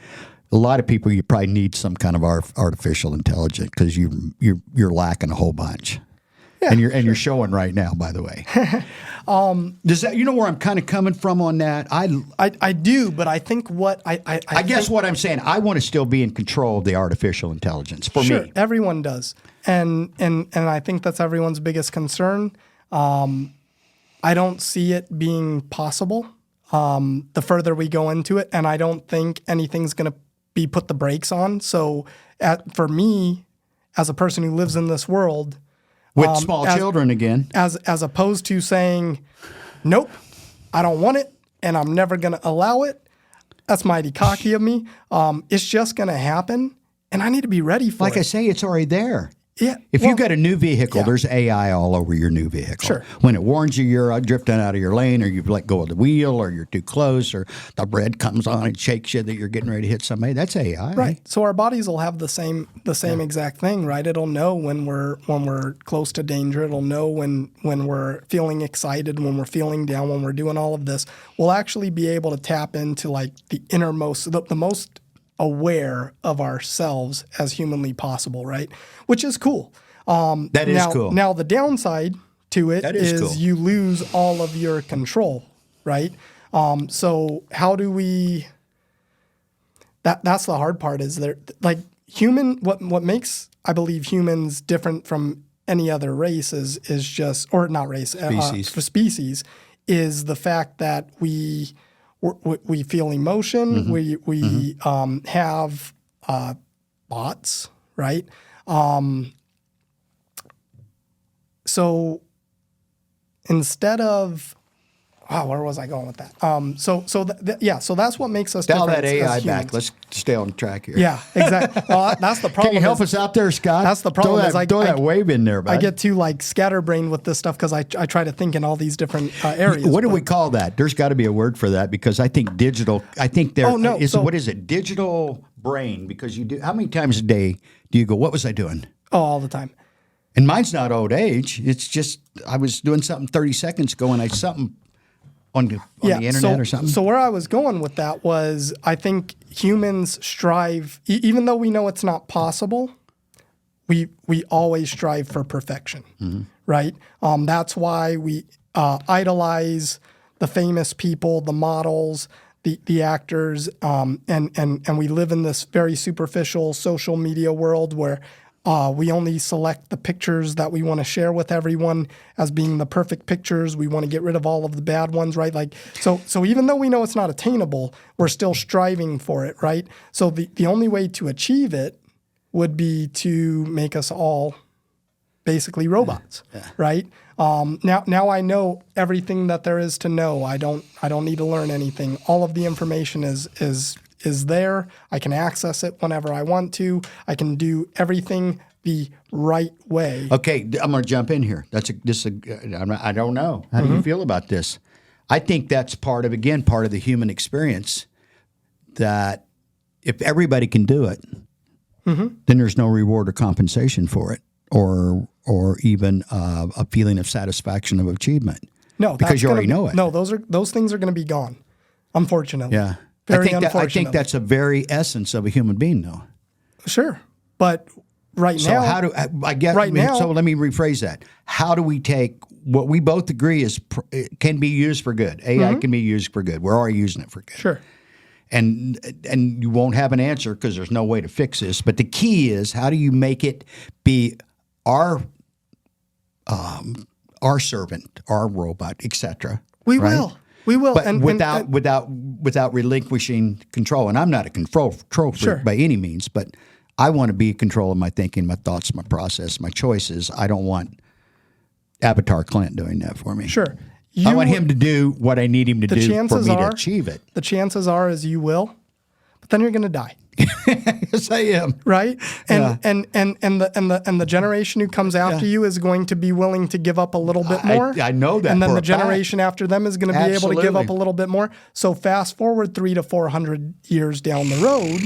A lot of people, you probably need some kind of artificial intelligence, because you're lacking a whole bunch. Yeah, and you're showing right now, by the way. Does that, you know where I'm kind of coming from on that? I do, but I think what I guess what I'm saying, I want to still be in control of the artificial intelligence for me. Everyone does, and I think that's everyone's biggest concern. I don't see it being possible. The further we go into it, and I don't think anything's going to be put the brakes on. So, for me, as a person who lives in this world. With small children again. As opposed to saying, nope, I don't want it, and I'm never going to allow it. That's mighty cocky of me. It's just going to happen, and I need to be ready for it. Like I say, it's already there. Yeah. If you've got a new vehicle, there's AI all over your new vehicle. Sure. When it warns you you're drifting out of your lane, or you've let go of the wheel, or you're too close, or the red comes on and shakes you that you're getting ready to hit somebody, that's AI. Right. So our bodies will have the same exact thing, right? It'll know when we're close to danger. It'll know when we're feeling excited, when we're feeling down, when we're doing all of this. We'll actually be able to tap into like the innermost, the most aware of ourselves as humanly possible, right? Which is cool. That is cool. Now, the downside to it is cool. you lose all of your control, right? So how do we... That's the hard part, is there, like, what makes, I believe, humans different from any other race is just, or not race, species, is the fact that we feel emotion. We have thoughts, right? So instead of, where was I going with that? So that's what makes us dial different. that AI as back. humans. Let's stay on track here. Yeah, exactly. Well, that's the problem. Can you help us out there, Scott? That's the problem. Throw that wave in there, bud. I get too like scatterbrained with this stuff because I try to think in all these different areas. What do we call that? There's got to be a word for that, because I think digital. I think there is. What is it? Digital brain. Because you do. How many times a day do you go, what was I doing? Oh, all the time. And mine's not old age. It's just I was doing something 30 seconds ago, and something on the internet or something. So where I was going with that was, I think humans strive, even though we know it's not possible, we always strive for perfection, right? That's why we idolize the famous people, the models, the actors, and we live in this very superficial social media world where we only select the pictures that we want to share with everyone as being the perfect pictures. We want to get rid of all of the bad ones, right? Like, so even though we know it's not attainable, we're still striving for it, right? So the only way to achieve it would be to make us all basically robots, right? Now I know everything that there is to know. I don't need to learn anything. All of the information is is there. I can access it whenever I want to. I can do everything the right way. Okay, I'm going to jump in here. I don't know. How do you feel about this? I think that's part of the human experience, that if everybody can do it, then there's no reward or compensation for it, or even a feeling of satisfaction of achievement. No, because you already know it. No, those things are going to be gone, unfortunately. Yeah. Very I unfortunately. think that's a very essence of a human being, though. Sure, but right So now, so let me rephrase that. How do we take what we both agree is it can be used for good? AI can be used for good. We're already using it for good. Sure. And you won't have an answer because there's no way to fix this. But the key is, how do you make it be our servant, our robot, etc. We will, but and without relinquishing control. And I'm not a control freak by any means, but I want to be in control of my thinking, my thoughts, my process, my choices. I don't want Avatar Clint doing that for me. Sure. I want him to do what I need him to do for me to achieve it. The chances are is you will, but then you're going to die. Yes, I am. Right? And the generation who comes after you is going to be willing to give up a little bit more. I know that. And then for the a generation fact. after them is going to be able to give up a little bit more. So fast forward 300 to 400 years down the road,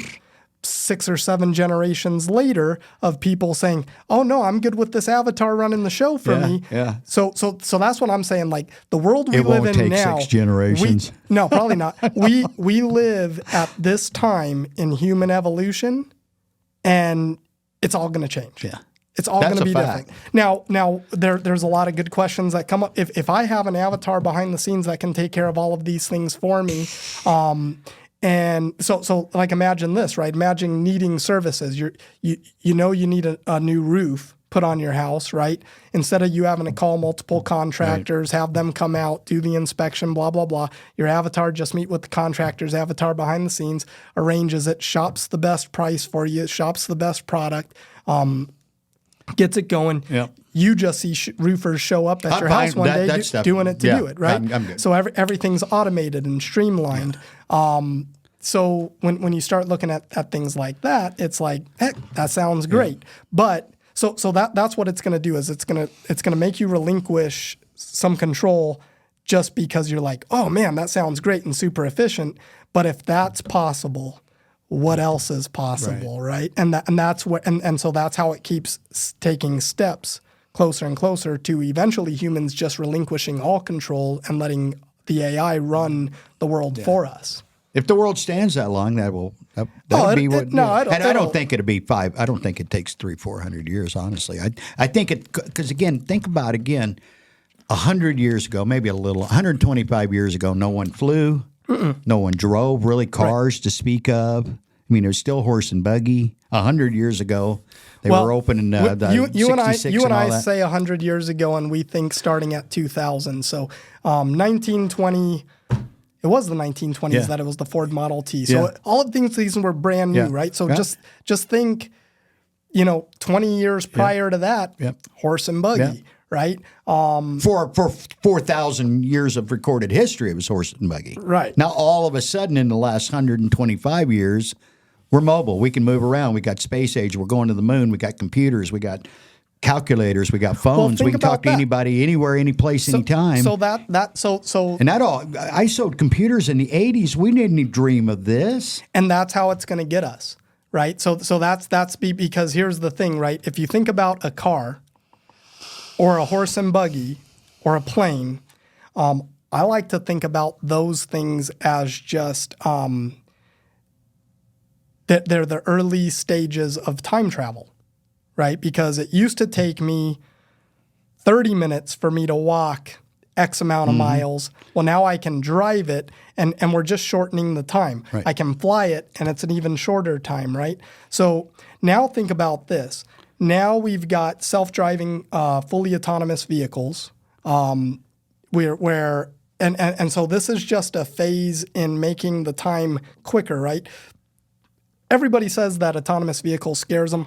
6 or 7 generations later of people saying, "Oh no, I'm good with this avatar running the show for me." Yeah. So that's what I'm saying. Like the world we live in take now, 6 generations. no, probably not. We live at this time in human evolution, and it's all going to change. Yeah. It's all going to be fact. different. Now there's a lot of good questions that come up. If I have an avatar behind the scenes that can take care of all of these things for me, and so like imagine this, right? Imagine needing services. You need a new roof put on your house, right? Instead of you having to call multiple contractors, have them come out, do the inspection, blah, blah, blah. Your avatar just meet with the contractor's avatar behind the scenes, arranges it, shops the best price for you, shops the best product, gets it going. Yep. You just see roofers show up at your house one day doing it to do it, right? I'm good. So everything's automated and streamlined. So when you start looking at things like that, it's like, heck, that sounds great. But so that's what it's going to do is it's going to make you relinquish some control just because you're like, oh man, that sounds great and super efficient. But if that's possible, what else is possible, right? And that's what and so that's how it keeps taking steps closer and closer to eventually humans just relinquishing all control and letting the AI run the world for us. If the world stands that long, that'll be what. I don't think it'll be 5. I don't think it takes 300-400 years. Honestly, I think it because again, think about 100 years ago, maybe a little, 125 years ago, no one flew, no one drove really cars to speak of. I mean, it was still horse and buggy. 100 years ago, they were opening the you and I that. say 100 years ago, and we think starting at 2000. So 1920. It was the 1920s that it was the Ford Model T. So all of these were brand new, right? So just think, 20 years prior to that, horse and buggy, right? For 4,000 years of recorded history, it was horse and buggy. Right. Now, all of a sudden, in the last 125 years, we're mobile. We can move around. We got space age. We're going to the moon. We got computers. We got calculators, we got phones, we can talk to anybody, anywhere, any place, anytime. So and that all, I sold computers in the 80s. We didn't dream of this. And that's how it's going to get us, right? So that's because here's the thing, right? If you think about a car or a horse and buggy or a plane, I like to think about those things as just that they're the early stages of time travel. Right? Because it used to take me 30 minutes for me to walk X amount of miles. Well, now I can drive it, and we're just shortening the time. Right. I can fly it, and it's an even shorter time, right? So now think about this. Now we've got self-driving, fully autonomous vehicles, and so this is just a phase in making the time quicker, right? Everybody says that autonomous vehicles scares them.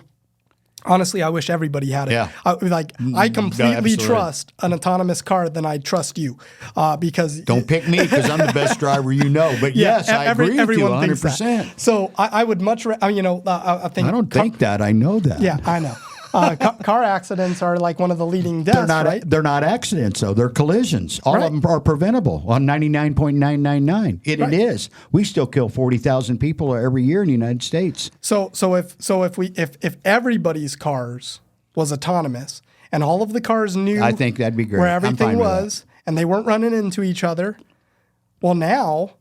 Honestly, I wish everybody had it. Yeah. I completely absolutely. trust an autonomous car than I trust you, because Don't pick me because I'm the best driver you know. But yes, I agree with you everyone thinks 100%. that. So I would much, I think. I don't think that. I know that. Yeah, I know. Car accidents are like one of the leading deaths, right? They're not accidents, though. They're collisions. All of them are preventable on 99.999. It is. We still kill 40,000 people every year in the United States. So if everybody's cars was autonomous and all of the cars knew, I think that'd be great. where I'm fine everything with was, and they weren't running into each other. Well, now,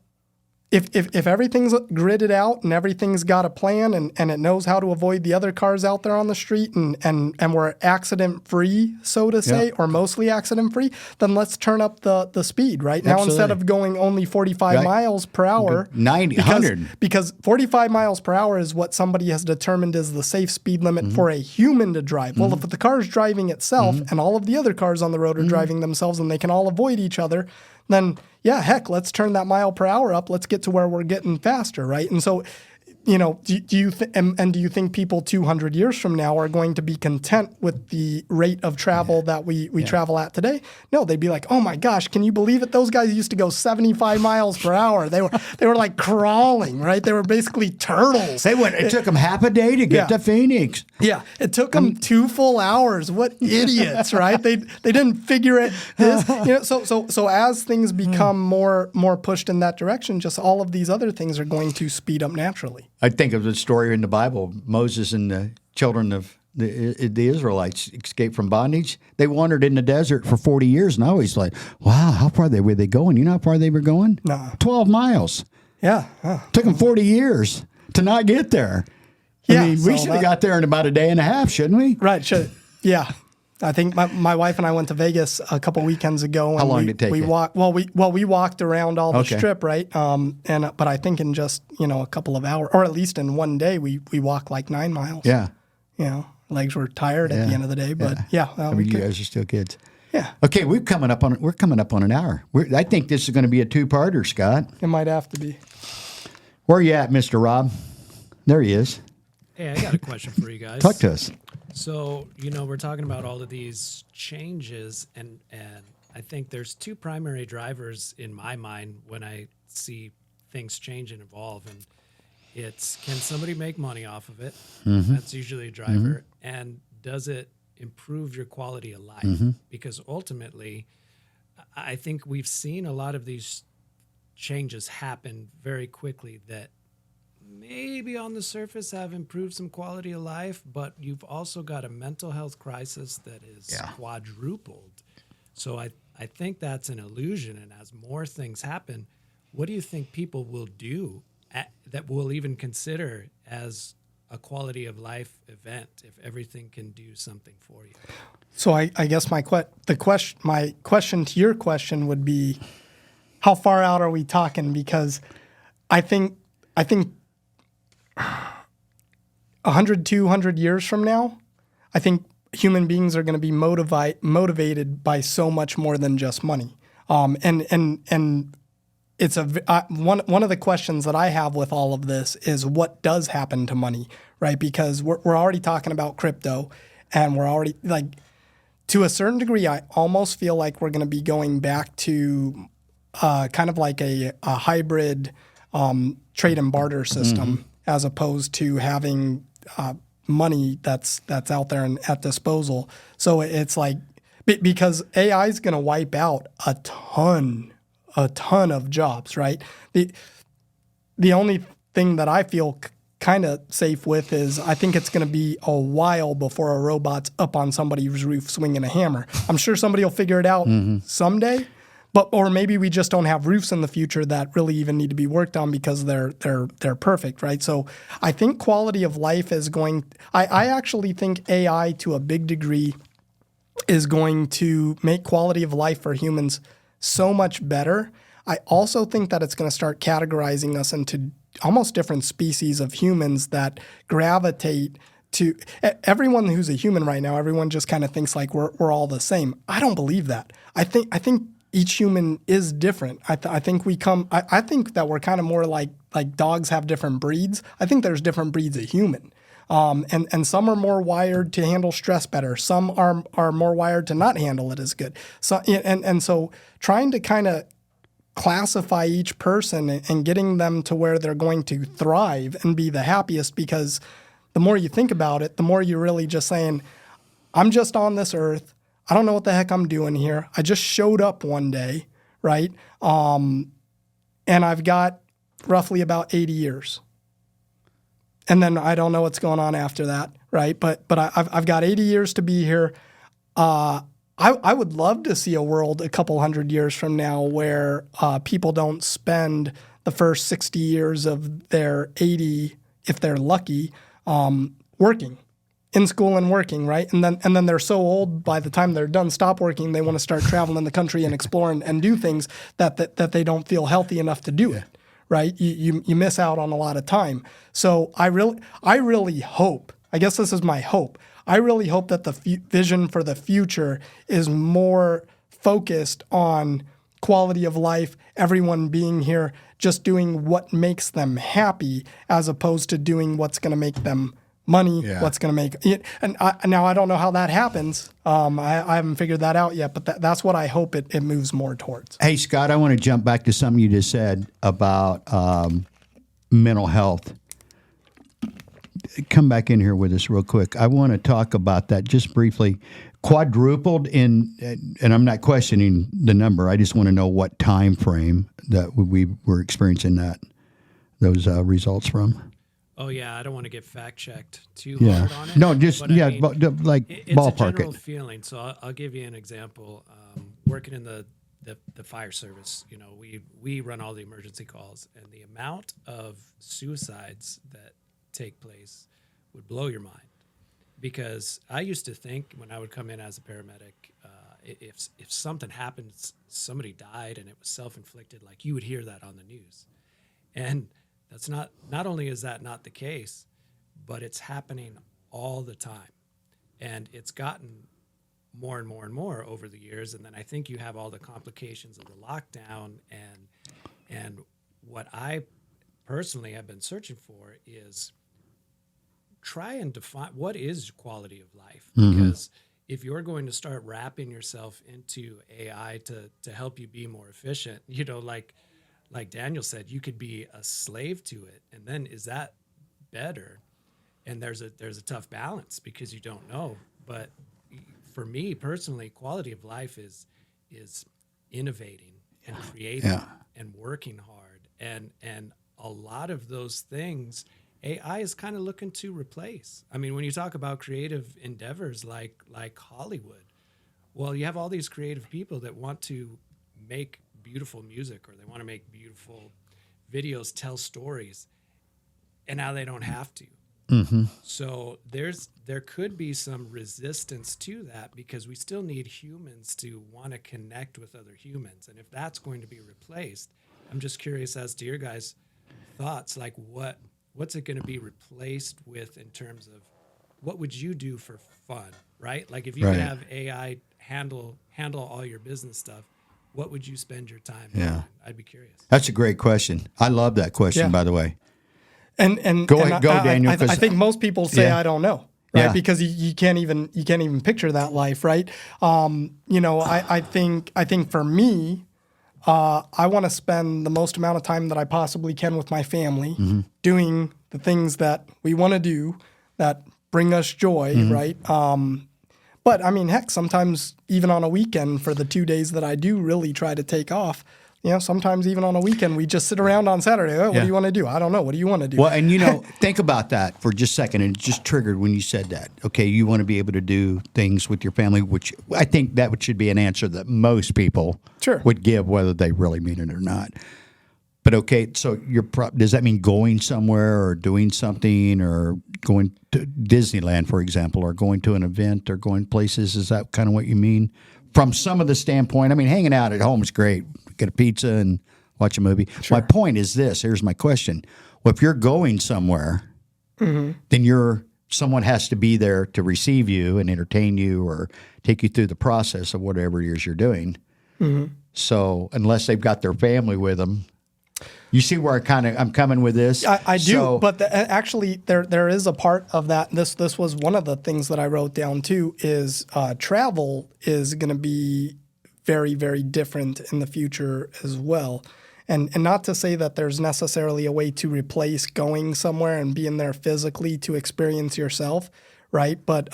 if everything's gridded out and everything's got a plan and it knows how to avoid the other cars out there on the street and we're accident free, so to say, or mostly accident free, then let's turn up the speed, right? Now, instead of going only 45 miles per hour, 90, 100. Because 45 miles per hour is what somebody has determined is the safe speed limit for a human to drive. Well, if the car is driving itself and all of the other cars on the road are driving themselves and they can all avoid each other, then yeah, heck, let's turn that mile per hour up. Let's get to where we're getting faster, right? And so, do you do you think people 200 years from now are going to be content with the rate of travel that we travel at today? No, they'd be like, oh my gosh, can you believe it? Those guys used to go 75 miles per hour. They were like crawling, right? They were basically turtles. It took them half a day to get to Phoenix. Yeah, it took them 2 full hours. What idiots, right? They didn't figure it. So as things become more pushed in that direction, just all of these other things are going to speed up naturally. I think of the story in the Bible, Moses and the children of the Israelites escaped from bondage. They wandered in the desert for 40 years, and I always like, wow, how far were they going? You know how far they were going? No. 12 miles. Yeah. Took them 40 years to not get there. Yeah, I mean, we should have got there in about a day and a half, shouldn't we? Right. Yeah. I think my wife and I went to Vegas a couple weekends ago. And How long did it take you? We walked around all the Okay. strip, right? But I think in just a couple of hours, or at least in one day, we walked like 9 miles. Yeah. Legs were tired at the end of the day, but I mean, you guys are still kids. Yeah. Okay, we're coming up on an hour. I think this is going to be a two-parter, Scott. It might have to be. Where you at, Mr. Rob? There he is. Hey, I got a question for you guys. Talk to us. So, we're talking about all of these changes, and I think there's two primary drivers in my mind when I see things change and evolve. And it's, can somebody make money off of it? That's usually a driver. And does it improve your quality of life? Because ultimately, I think we've seen a lot of these changes happen very quickly that maybe on the surface have improved some quality of life, but you've also got a mental health crisis that is quadrupled. So I think that's an illusion. And as more things happen, what do you think people will do that will even consider as a quality of life event if everything can do something for you? So I guess my question to your question would be, how far out are we talking? Because I think 100, 200 years from now, I think human beings are going to be motivated by so much more than just money. And it's one of the questions that I have with all of this is what does happen to money, right? Because we're already talking about crypto, and we're already to a certain degree, I almost feel like we're going to be going back to kind of like a hybrid trade and barter system, as opposed to having money that's out there and at disposal. So it's like, because AI is going to wipe out a ton of jobs, right? The only thing that I feel kind of safe with is I think it's going to be a while before a robot's up on somebody's roof swinging a hammer. I'm sure somebody will figure it out someday. Or maybe we just don't have roofs in the future that really even need to be worked on because they're perfect, right? So I think quality of life is going. I actually think AI to a big degree is going to make quality of life for humans so much better. I also think that it's going to start categorizing us into almost different species of humans that gravitate to everyone who's a human right now. Everyone just kind of thinks like we're all the same. I don't believe that. I think each human is different. I think that we're kind of more like dogs have different breeds. I think there's different breeds of human. And some are more wired to handle stress better. Some are more wired to not handle it as good. So so trying to kind of classify each person and getting them to where they're going to thrive and be the happiest, because the more you think about it, the more you're really just saying, I'm just on this earth. I don't know what the heck I'm doing here. I just showed up one day, right? And I've got roughly about 80 years. And then I don't know what's going on after that, right? But I've got 80 years to be here. I would love to see a world a couple hundred years from now where people don't spend the first 60 years of their 80, if they're lucky, working, in school and working, right? And then they're so old by the time they're done, stop working, they want to start traveling the country and explore and do things that they don't feel healthy enough to do it, right? You miss out on a lot of time. So I really hope, I guess this is my hope, I really hope that the vision for the future is more focused on quality of life, everyone being here, just doing what makes them happy, as opposed to doing what's going to make them money, what's going to make it. And now I don't know how that happens. I haven't figured that out yet, but that's what I hope it moves more towards. Hey, Scott, I want to jump back to something you just said about mental health. Come back in here with us real quick. I want to talk about that just briefly. Quadrupled in, and I'm not questioning the number. I just want to know what time frame that we were experiencing those results from. Oh yeah, I don't want to get fact checked too hard on it. No, just but I mean, like it's ballpark a general it. feeling. So I'll give you an example. Working in the fire service, we run all the emergency calls, and the amount of suicides that take place would blow your mind. Because I used to think when I would come in as a paramedic, if something happened, somebody died and it was self-inflicted, like you would hear that on the news. And that's not only is that not the case, but it's happening all the time. And it's gotten more and more and more over the years. And then I think you have all the complications of the lockdown, and what I personally have been searching for is try and define what is quality of life. Because if you're going to start wrapping yourself into AI to help you be more efficient, like Daniel said, you could be a slave to it. And then is that better? And there's a tough balance because you don't know. But for me personally, quality of life is innovating and creating and working hard. And a lot of those things AI is kind of looking to replace. I mean, when you talk about creative endeavors like Hollywood, well, you have all these creative people that want to make beautiful music, or they want to make beautiful videos, tell stories, and now they don't have to. So there could be some resistance to that, because we still need humans to want to connect with other humans. And if that's going to be replaced, I'm just curious as to your guys' thoughts, like what's it going to be replaced with in terms of what would you do for fun, right? Like if you could have AI handle all your business stuff, what would you spend your time on? I'd be curious. That's a great question. I love that question, by the way. And go Daniel. I think most people say I don't know, right? Because you can't even picture that life, right? I think for me, I want to spend the most amount of time that I possibly can with my family, doing the things that we want to do that bring us joy, right? But I mean, heck, sometimes even on a weekend, for the 2 days that I do really try to take off, sometimes even on a weekend, we just sit around on Saturday. Oh, what do you want to do? I don't know. What do you want to do? Well, and think about that for just a second. And it just triggered when you said that. Okay, you want to be able to do things with your family, which I think that should be an answer that most people would give, whether they really mean it or not. But okay, so does that mean going somewhere or doing something, or going to Disneyland, for example, or going to an event or going places? Is that kind of what you mean? From some of the standpoint, I mean, hanging out at home is great. Get a pizza and watch a movie. My point is this. Here's my question. Well, if you're going somewhere, then someone has to be there to receive you and entertain you or take you through the process of whatever it is you're doing. So unless they've got their family with them. You see where I'm coming with this? I do, So- but actually there is a part of that. This was one of the things that I wrote down too. Is travel is going to be very, very different in the future as well. And not to say that there's necessarily a way to replace going somewhere and being there physically to experience yourself, right? But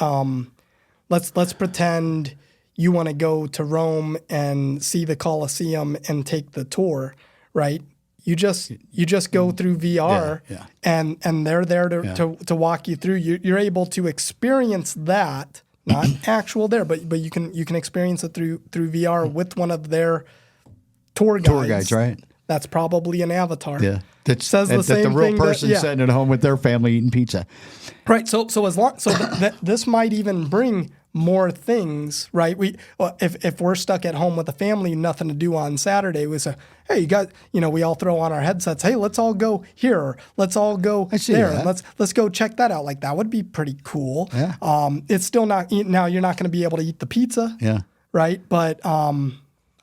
let's pretend you want to go to Rome and see the Colosseum and take the tour, right? You just go through VR Yeah. and they're there to walk you through. You're able to experience that, not actual there, but you can experience it through VR with one of their tour guides. Tour guides, right? That's probably an avatar. Yeah. That says the same the real thing person sitting at home with their family eating pizza. Right. So this might even bring more things, right? If we're stuck at home with a family, nothing to do on Saturday, we say, hey, we all throw on our headsets. Hey, let's all go here. Or let's all go there. And let's go check that out. Like that would be pretty cool. Yeah. It's still not now. You're not going to be able to eat the pizza. Yeah. Right. But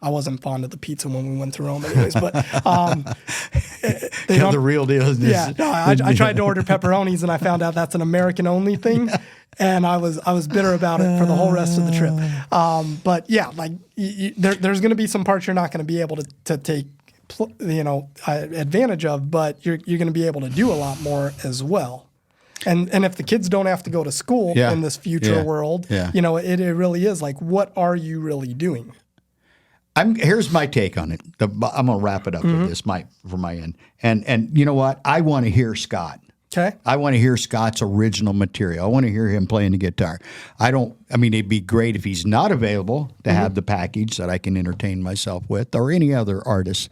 I wasn't fond of the pizza when we went to Rome, anyways. But The real deal is yeah. No, I tried to order pepperonis and I found out that's an American only thing, and I was bitter about it for the whole rest of the trip. But yeah, like there's going to be some parts you're not going to be able to take advantage of, but you're going to be able to do a lot more as well. And if the kids don't have to go to school in this future world, it really is like, what are you really doing? Here's my take on it. I'm going to wrap it up with this from my end. And you know what? I want to hear Scott. Okay. I want to hear Scott's original material. I want to hear him playing the guitar. It'd be great if he's not available to have the package that I can entertain myself with, or any other artist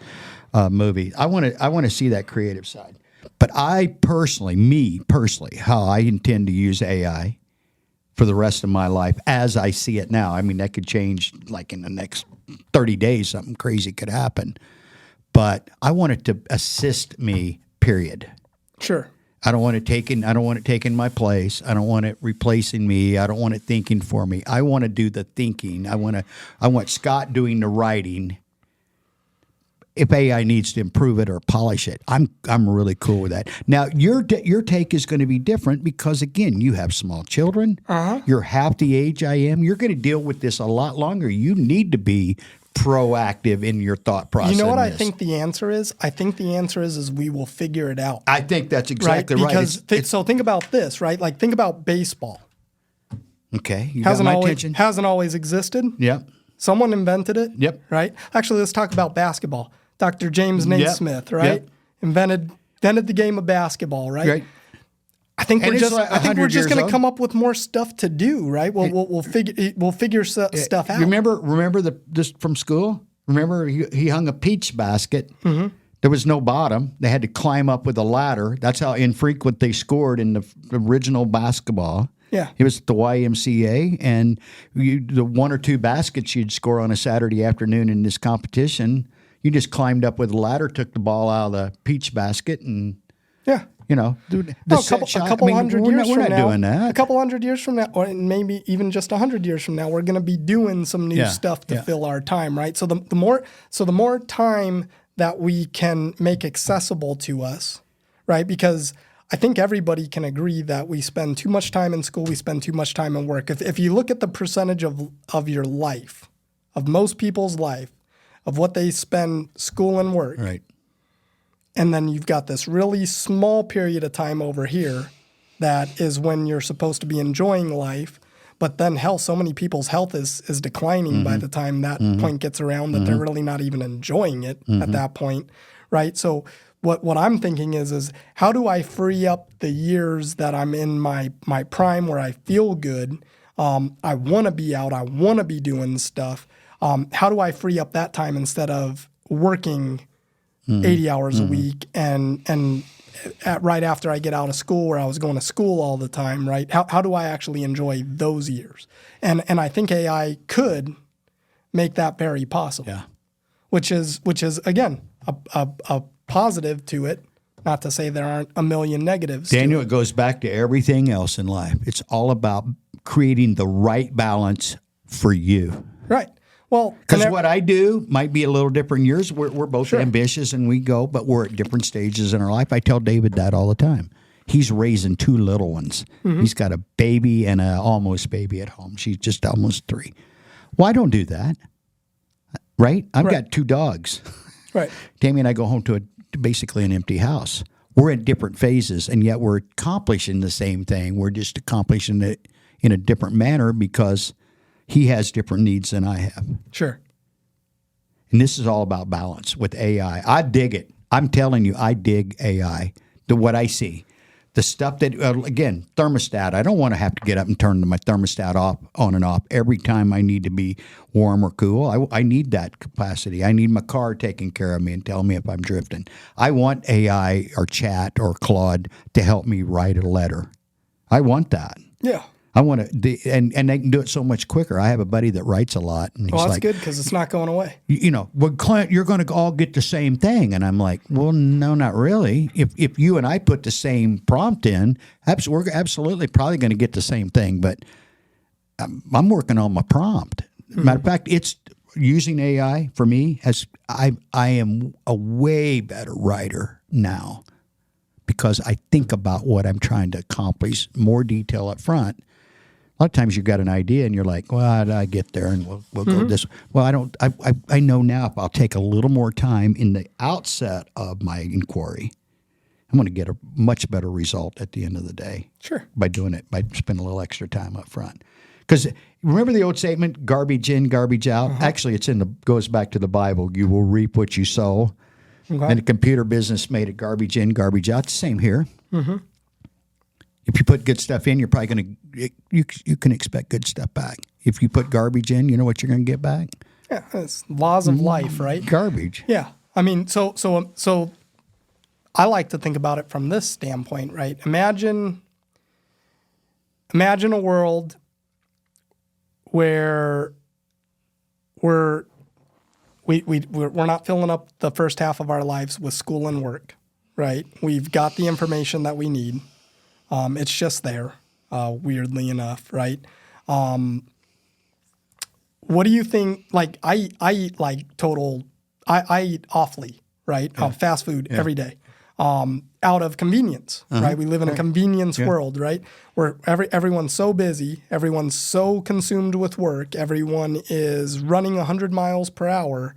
movie. I want to see that creative side. But me personally, how I intend to use AI for the rest of my life as I see it now. I mean, that could change like in the next 30 days, something crazy could happen. But I want it to assist me, period. Sure. I don't want it taking my place. I don't want it replacing me. I don't want it thinking for me. I want to do the thinking. I want Scott doing the writing. If AI needs to improve it or polish it, I'm really cool with that. Now, your take is going to be different because, again, you have small children. You're half the age I am. You're going to deal with this a lot longer. You need to be proactive in your thought process. You know what I think the answer is? I think the answer is we will figure it out. I think that's exactly right. Because so think about this, right? Like think about baseball. Okay, you got my attention. Hasn't always existed. Yep. Someone invented it. Yep. Right. Actually, let's talk about basketball. Dr. James Naismith, right? Yep. Invented the game of basketball, right? Right. I think we're just going to old. come up with more stuff to do, right? We'll figure stuff out. Remember this from school? Remember he hung a peach basket. There was no bottom. They had to climb up with a ladder. That's how infrequent they scored in the original basketball. Yeah. It was at the YMCA, and the one or two baskets you'd score on a Saturday afternoon in this competition, you just climbed up with a ladder, took the ball out of the peach basket, and yeah. a couple hundred years from now, doing that. A couple hundred years from now, or maybe even just 100 years from now, we're going to be doing some new stuff to fill our time, right? So the more time that we can make accessible to us, right? Because I think everybody can agree that we spend too much time in school, we spend too much time in work. If you look at the percentage of your life, of most people's life, of what they spend school and work, Right. and then you've got this really small period of time over here that is when you're supposed to be enjoying life. But then so many people's health is declining by the time that point gets around, that they're really not even enjoying it at that point, right? So what I'm thinking is how do I free up the years that I'm in my prime where I feel good? I want to be out. I want to be doing stuff. How do I free up that time instead of working 80 hours a week and right after I get out of school, where I was going to school all the time, right? How do I actually enjoy those years? And I think AI could make that very possible. Yeah. Which is again a positive to it. Not to say there aren't a million negatives. Daniel, it goes back to everything else in life. It's all about creating the right balance for you. Right. Well, Because what I do might be a little different than yours. We're both Sure. ambitious and we go, but we're at different stages in our life. I tell David that all the time. He's raising 2 little ones. He's got a baby and a almost baby at home. She's just almost 3. Well, I don't do that, right? I've got 2 dogs. right. Tammy and I go home to basically an empty house. We're in different phases, and yet we're accomplishing the same thing. We're just accomplishing it in a different manner because he has different needs than I have. Sure. And this is all about balance with AI. I dig it. I'm telling you, I dig AI, what I see. The stuff that, again, thermostat. I don't want to have to get up and turn my thermostat on and off every time I need to be warm or cool. I need that capacity. I need my car taking care of me and tell me if I'm drifting. I want AI or chat or Claude to help me write a letter. I want that. Yeah. I want to, and they can do it so much quicker. I have a buddy that writes a lot, and he's Well, that's like, good because it's not going away. well, Clint, you're going to all get the same thing. And I'm like, well, no, not really. If you and I put the same prompt in, we're absolutely probably going to get the same thing. But I'm working on my prompt. Matter of fact, it's using AI for me as I am a way better writer now because I think about what I'm trying to accomplish, more detail up front. A lot of times you've got an idea and you're like, well, how did I get there? And we'll go this. Well, I don't. I know now if I'll take a little more time in the outset of my inquiry, I'm going to get a much better result at the end of the day. Sure. By doing it, by spending a little extra time up front. Because remember the old statement, garbage in, garbage out? Actually, goes back to the Bible. You will reap what you sow. Okay. And the computer business made it garbage in, garbage out. It's the same here. If you put good stuff in, you're probably going to you can expect good stuff back. If you put garbage in, you know what you're going to get back? Yeah, it's laws of life, right? Garbage. Yeah. I mean, so I like to think about it from this standpoint, right? Imagine a world where we're not filling up the first half of our lives with school and work, right? We've got the information that we need. It's just there, weirdly enough, right? What do you think? Like, I eat I eat awfully, right? Fast food every day, out of convenience, right? We live in a convenience world, right? Where everyone's so busy, everyone's so consumed with work, everyone is running 100 miles per hour,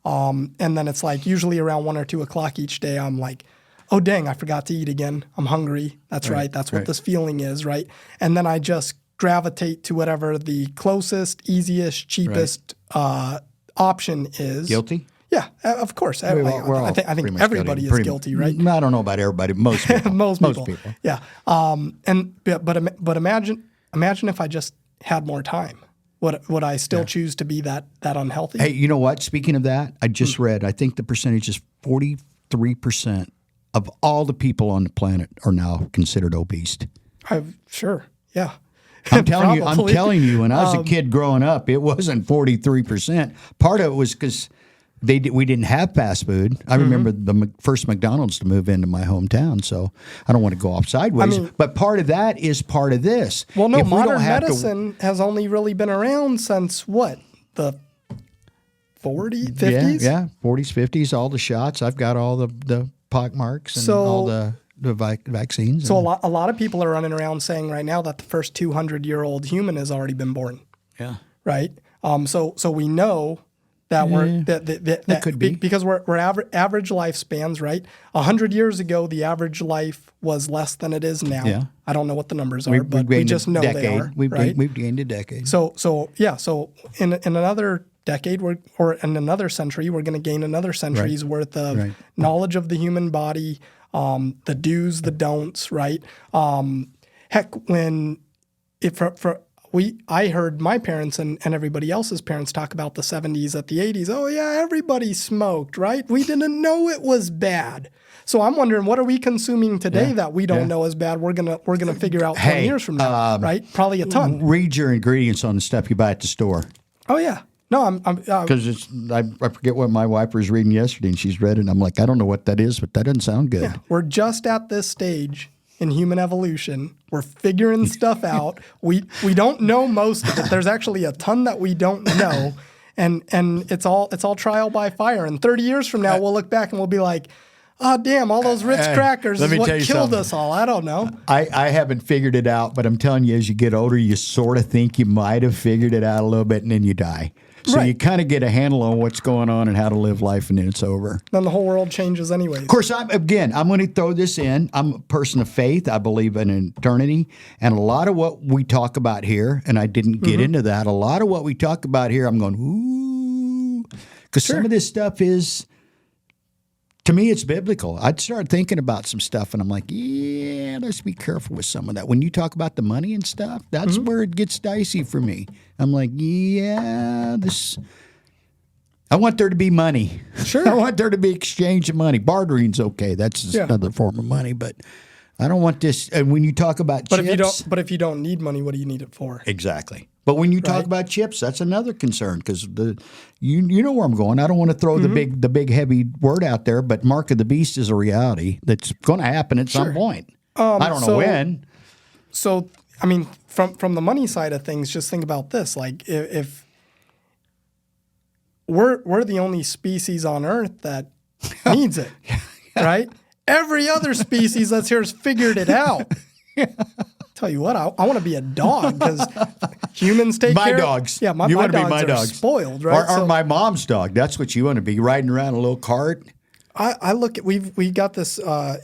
and then it's like usually around 1 or 2 o'clock each day, I'm like, oh, dang, I forgot to eat again. I'm hungry. That's right. That's what this feeling is, right? And then I just gravitate to whatever the closest, easiest, cheapest option is. Guilty? Yeah, of course. I think everybody is guilty, right? I don't know about everybody. Most people. Most people. Yeah. But imagine if I just had more time. Would I still choose to be that unhealthy? Hey, you know what? Speaking of that, I just read, I think the percentage is 43% of all the people on the planet are now considered obese. Sure. Yeah. I'm telling you, when I was a kid growing up, it wasn't 43%. Part of it was because we didn't have fast food. I remember the first McDonald's to move into my hometown, so I don't want to go off sideways. But part of that is part of this. Well, no, modern medicine has only really been around since what? The 40s, 50s? Yeah, 40s, 50s, all the shots. I've got all the pock marks and all the vaccines. So a lot of people are running around saying right now that the first 200-year-old human has already been born. Yeah. Right. So we know that that could be because we're average lifespans, right? 100 years ago, the average life was less than it is now. Yeah. I don't know what the numbers are, but we just know they are. We've gained a decade. So in another decade or in another century, we're going to gain another century's worth of knowledge of the human body, the do's, the don'ts, right? Heck, I heard my parents and everybody else's parents talk about the 70s at the 80s. Oh yeah, everybody smoked, right? We didn't know it was bad. So I'm wondering, what are we consuming today that we don't know is bad? We're gonna figure out 20 years from now, right? Probably a ton. Read your ingredients on the stuff you buy at the store. Oh yeah. No, because I forget what my wife was reading yesterday, and she's read it, and I'm like, I don't know what that is, but that doesn't sound good. Yeah, we're just at this stage in human evolution. We're figuring stuff out. We don't know most of it. There's actually a ton that we don't know, and it's all trial by fire. And 30 years from now, we'll look back and we'll be like, oh, damn, all those Ritz crackers let is me what tell you killed something. us all. I don't know. I haven't figured it out, but I'm telling you, as you get older, you sort of think you might have figured it out a little bit, and then you die. So Right. you kind of get a handle on what's going on and how to live life, and then it's over. Then the whole world changes anyways. Of course, I'm going to throw this in. I'm a person of faith. I believe in eternity. And a lot of what we talk about here, and I didn't get into that, a lot of what we talk about here, I'm going, ooh. Because some of this stuff is, to me, it's biblical. I'd start thinking about some stuff, and I'm like, yeah, let's be careful with some of that. When you talk about the money and stuff, that's where it gets dicey for me. I'm like, yeah, I want there to be money. Sure. I want there to be exchange of money. Bartering's okay. That's just another form of money, but I don't want this. And when you talk about But chips, if you don't need money, what do you need it for? exactly. But when you talk about chips, that's another concern because you know where I'm going. I don't want to throw the big heavy word out there, but mark of the beast is a reality that's going to happen at some point. I don't know when. So, I mean, from the money side of things, just think about this. Like, if we're the only species on Earth that needs it, right? Every other species that's here has figured it out. Tell you what, I want to be a dog because humans take My care dogs. Yeah, my you want to dogs be my are dogs. spoiled, right? Or my mom's dog. That's what you want to be, riding around a little cart. I look at we got this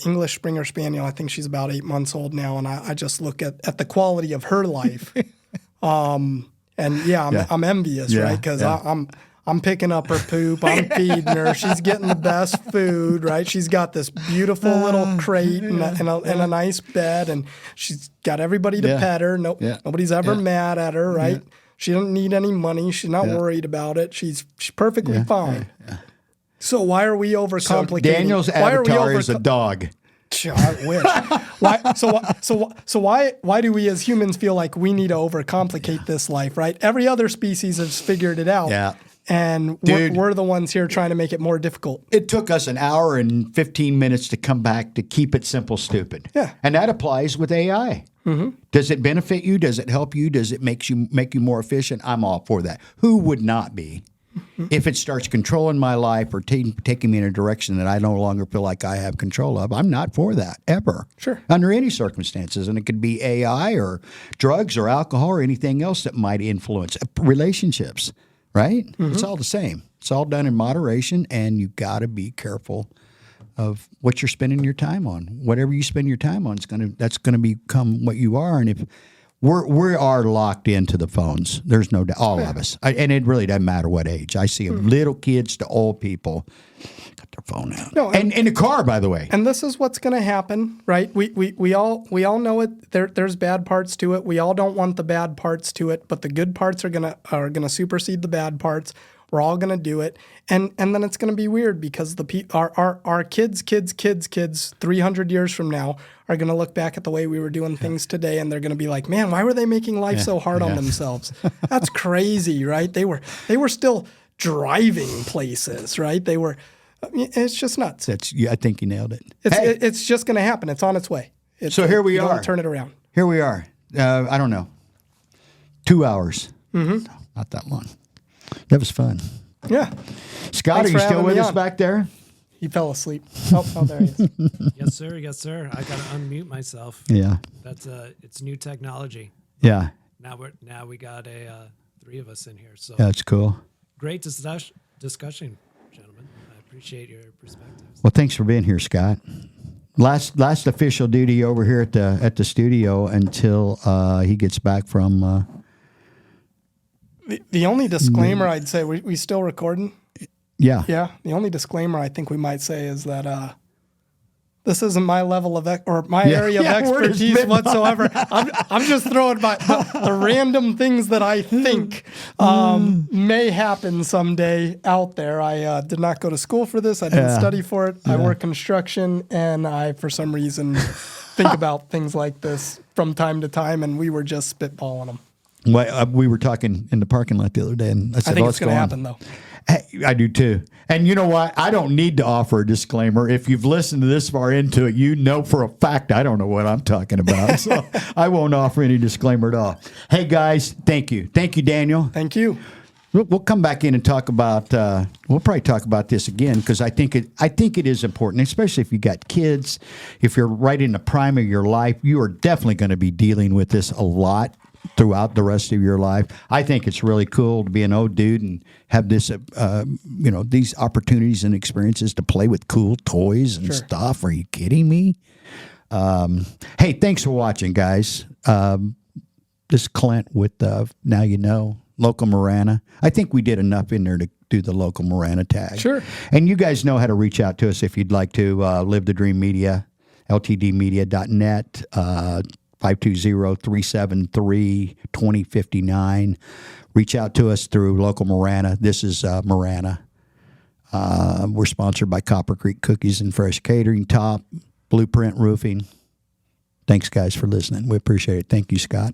English Springer Spaniel. I think she's about 8 months old now, and I just look at the quality of her life, and I'm envious, right? Because I'm picking up her poop, I'm feeding her, she's getting the best food, right? She's got this beautiful little crate and a nice bed, and she's got everybody to pet her. Nobody's ever mad at her, right? She doesn't need any money. She's not worried about it. She's perfectly fine. So why are we overcomplicating? So Daniel's avatar is a dog. I wish. Why do we as humans feel like we need to overcomplicate this life, right? Every other species has figured it out. Yeah. And we're the ones here trying to make it more difficult. It took us an hour and 15 minutes to come back to keep it simple, stupid. Yeah. And that applies with AI. Mm-hmm. Does it benefit you? Does it help you? Does it make you more efficient? I'm all for that. Who would not be? If it starts controlling my life or taking me in a direction that I no longer feel like I have control of, I'm not for that, ever. Sure. Under any circumstances. And it could be AI or drugs or alcohol or anything else that might influence relationships, right? Mm-hmm. It's all the same. It's all done in moderation, and you got to be careful of what you're spending your time on. Whatever you spend your time on, that's going to become what you are. And if we are locked into the phones. There's no doubt. All of us. And it really doesn't matter what age. I see little kids to old people got their phone out. No, and in the car, by the way. And this is what's going to happen, right? We all know it. There's bad parts to it. We all don't want the bad parts to it, but the good parts are gonna supersede the bad parts. We're all going to do it. And then it's going to be weird because our kids 300 years from now are going to look back at the way we were doing things today, and they're going to be like, man, why were they making life so hard on themselves? That's crazy, right? They were still driving places, right? It's just nuts. I think you nailed it. It's just going to happen. It's on its way. So here we are. Don't turn it around. Here we are. I don't know. 2 hours. Mm-hmm. No, not that long. That was fun. Yeah. Scott, are you still with us back there? He fell asleep. Oh, there he is. Yes, sir. Yes, sir. I got to unmute myself. Yeah. That's it's new technology. Yeah. Now we got three of us in here. So that's cool. Great discussion, gentlemen. I appreciate your perspectives. Well, thanks for being here, Scott. Last official duty over here at the studio until he gets back from. The only disclaimer I'd say, we still recording? Yeah. Yeah. The only disclaimer I think we might say is that this isn't my level of area of expertise whatsoever. I'm just throwing the random things that I think may happen someday out there. I did not go to school for this. I didn't study for it. I work construction, and I, for some reason, think about things like this from time to time, and we were just spitballing them. Well, we were talking in the parking lot the other day, and I said, I think it's going to happen, though. Hey, I do, too. And you know what? I don't need to offer a disclaimer. If you've listened to this far into it, you know for a fact I don't know what I'm talking about. So I won't offer any disclaimer at all. Hey, guys, thank you. Thank you, Daniel. Thank you. We'll come back in and talk about. We'll probably talk about this again because I think it is important, especially if you got kids. If you're right in the prime of your life, you are definitely going to be dealing with this a lot throughout the rest of your life. I think it's really cool to be an old dude and have this, these opportunities and experiences to play with cool toys and stuff. Are you kidding me? Hey, thanks for watching, guys. This is Clint with Now You Know. Local Marana. I think we did enough in there to do the local Marana tag. Sure. And you guys know how to reach out to us if you'd like to. Live the Dream Media, ltdmedia.net, 520-373-2059. Reach out to us through local Marana. This is Marana. We're sponsored by Copper Creek Cookies and Fresh Catering, Top, Blueprint Roofing. Thanks, guys, for listening. We appreciate it. Thank you, Scott.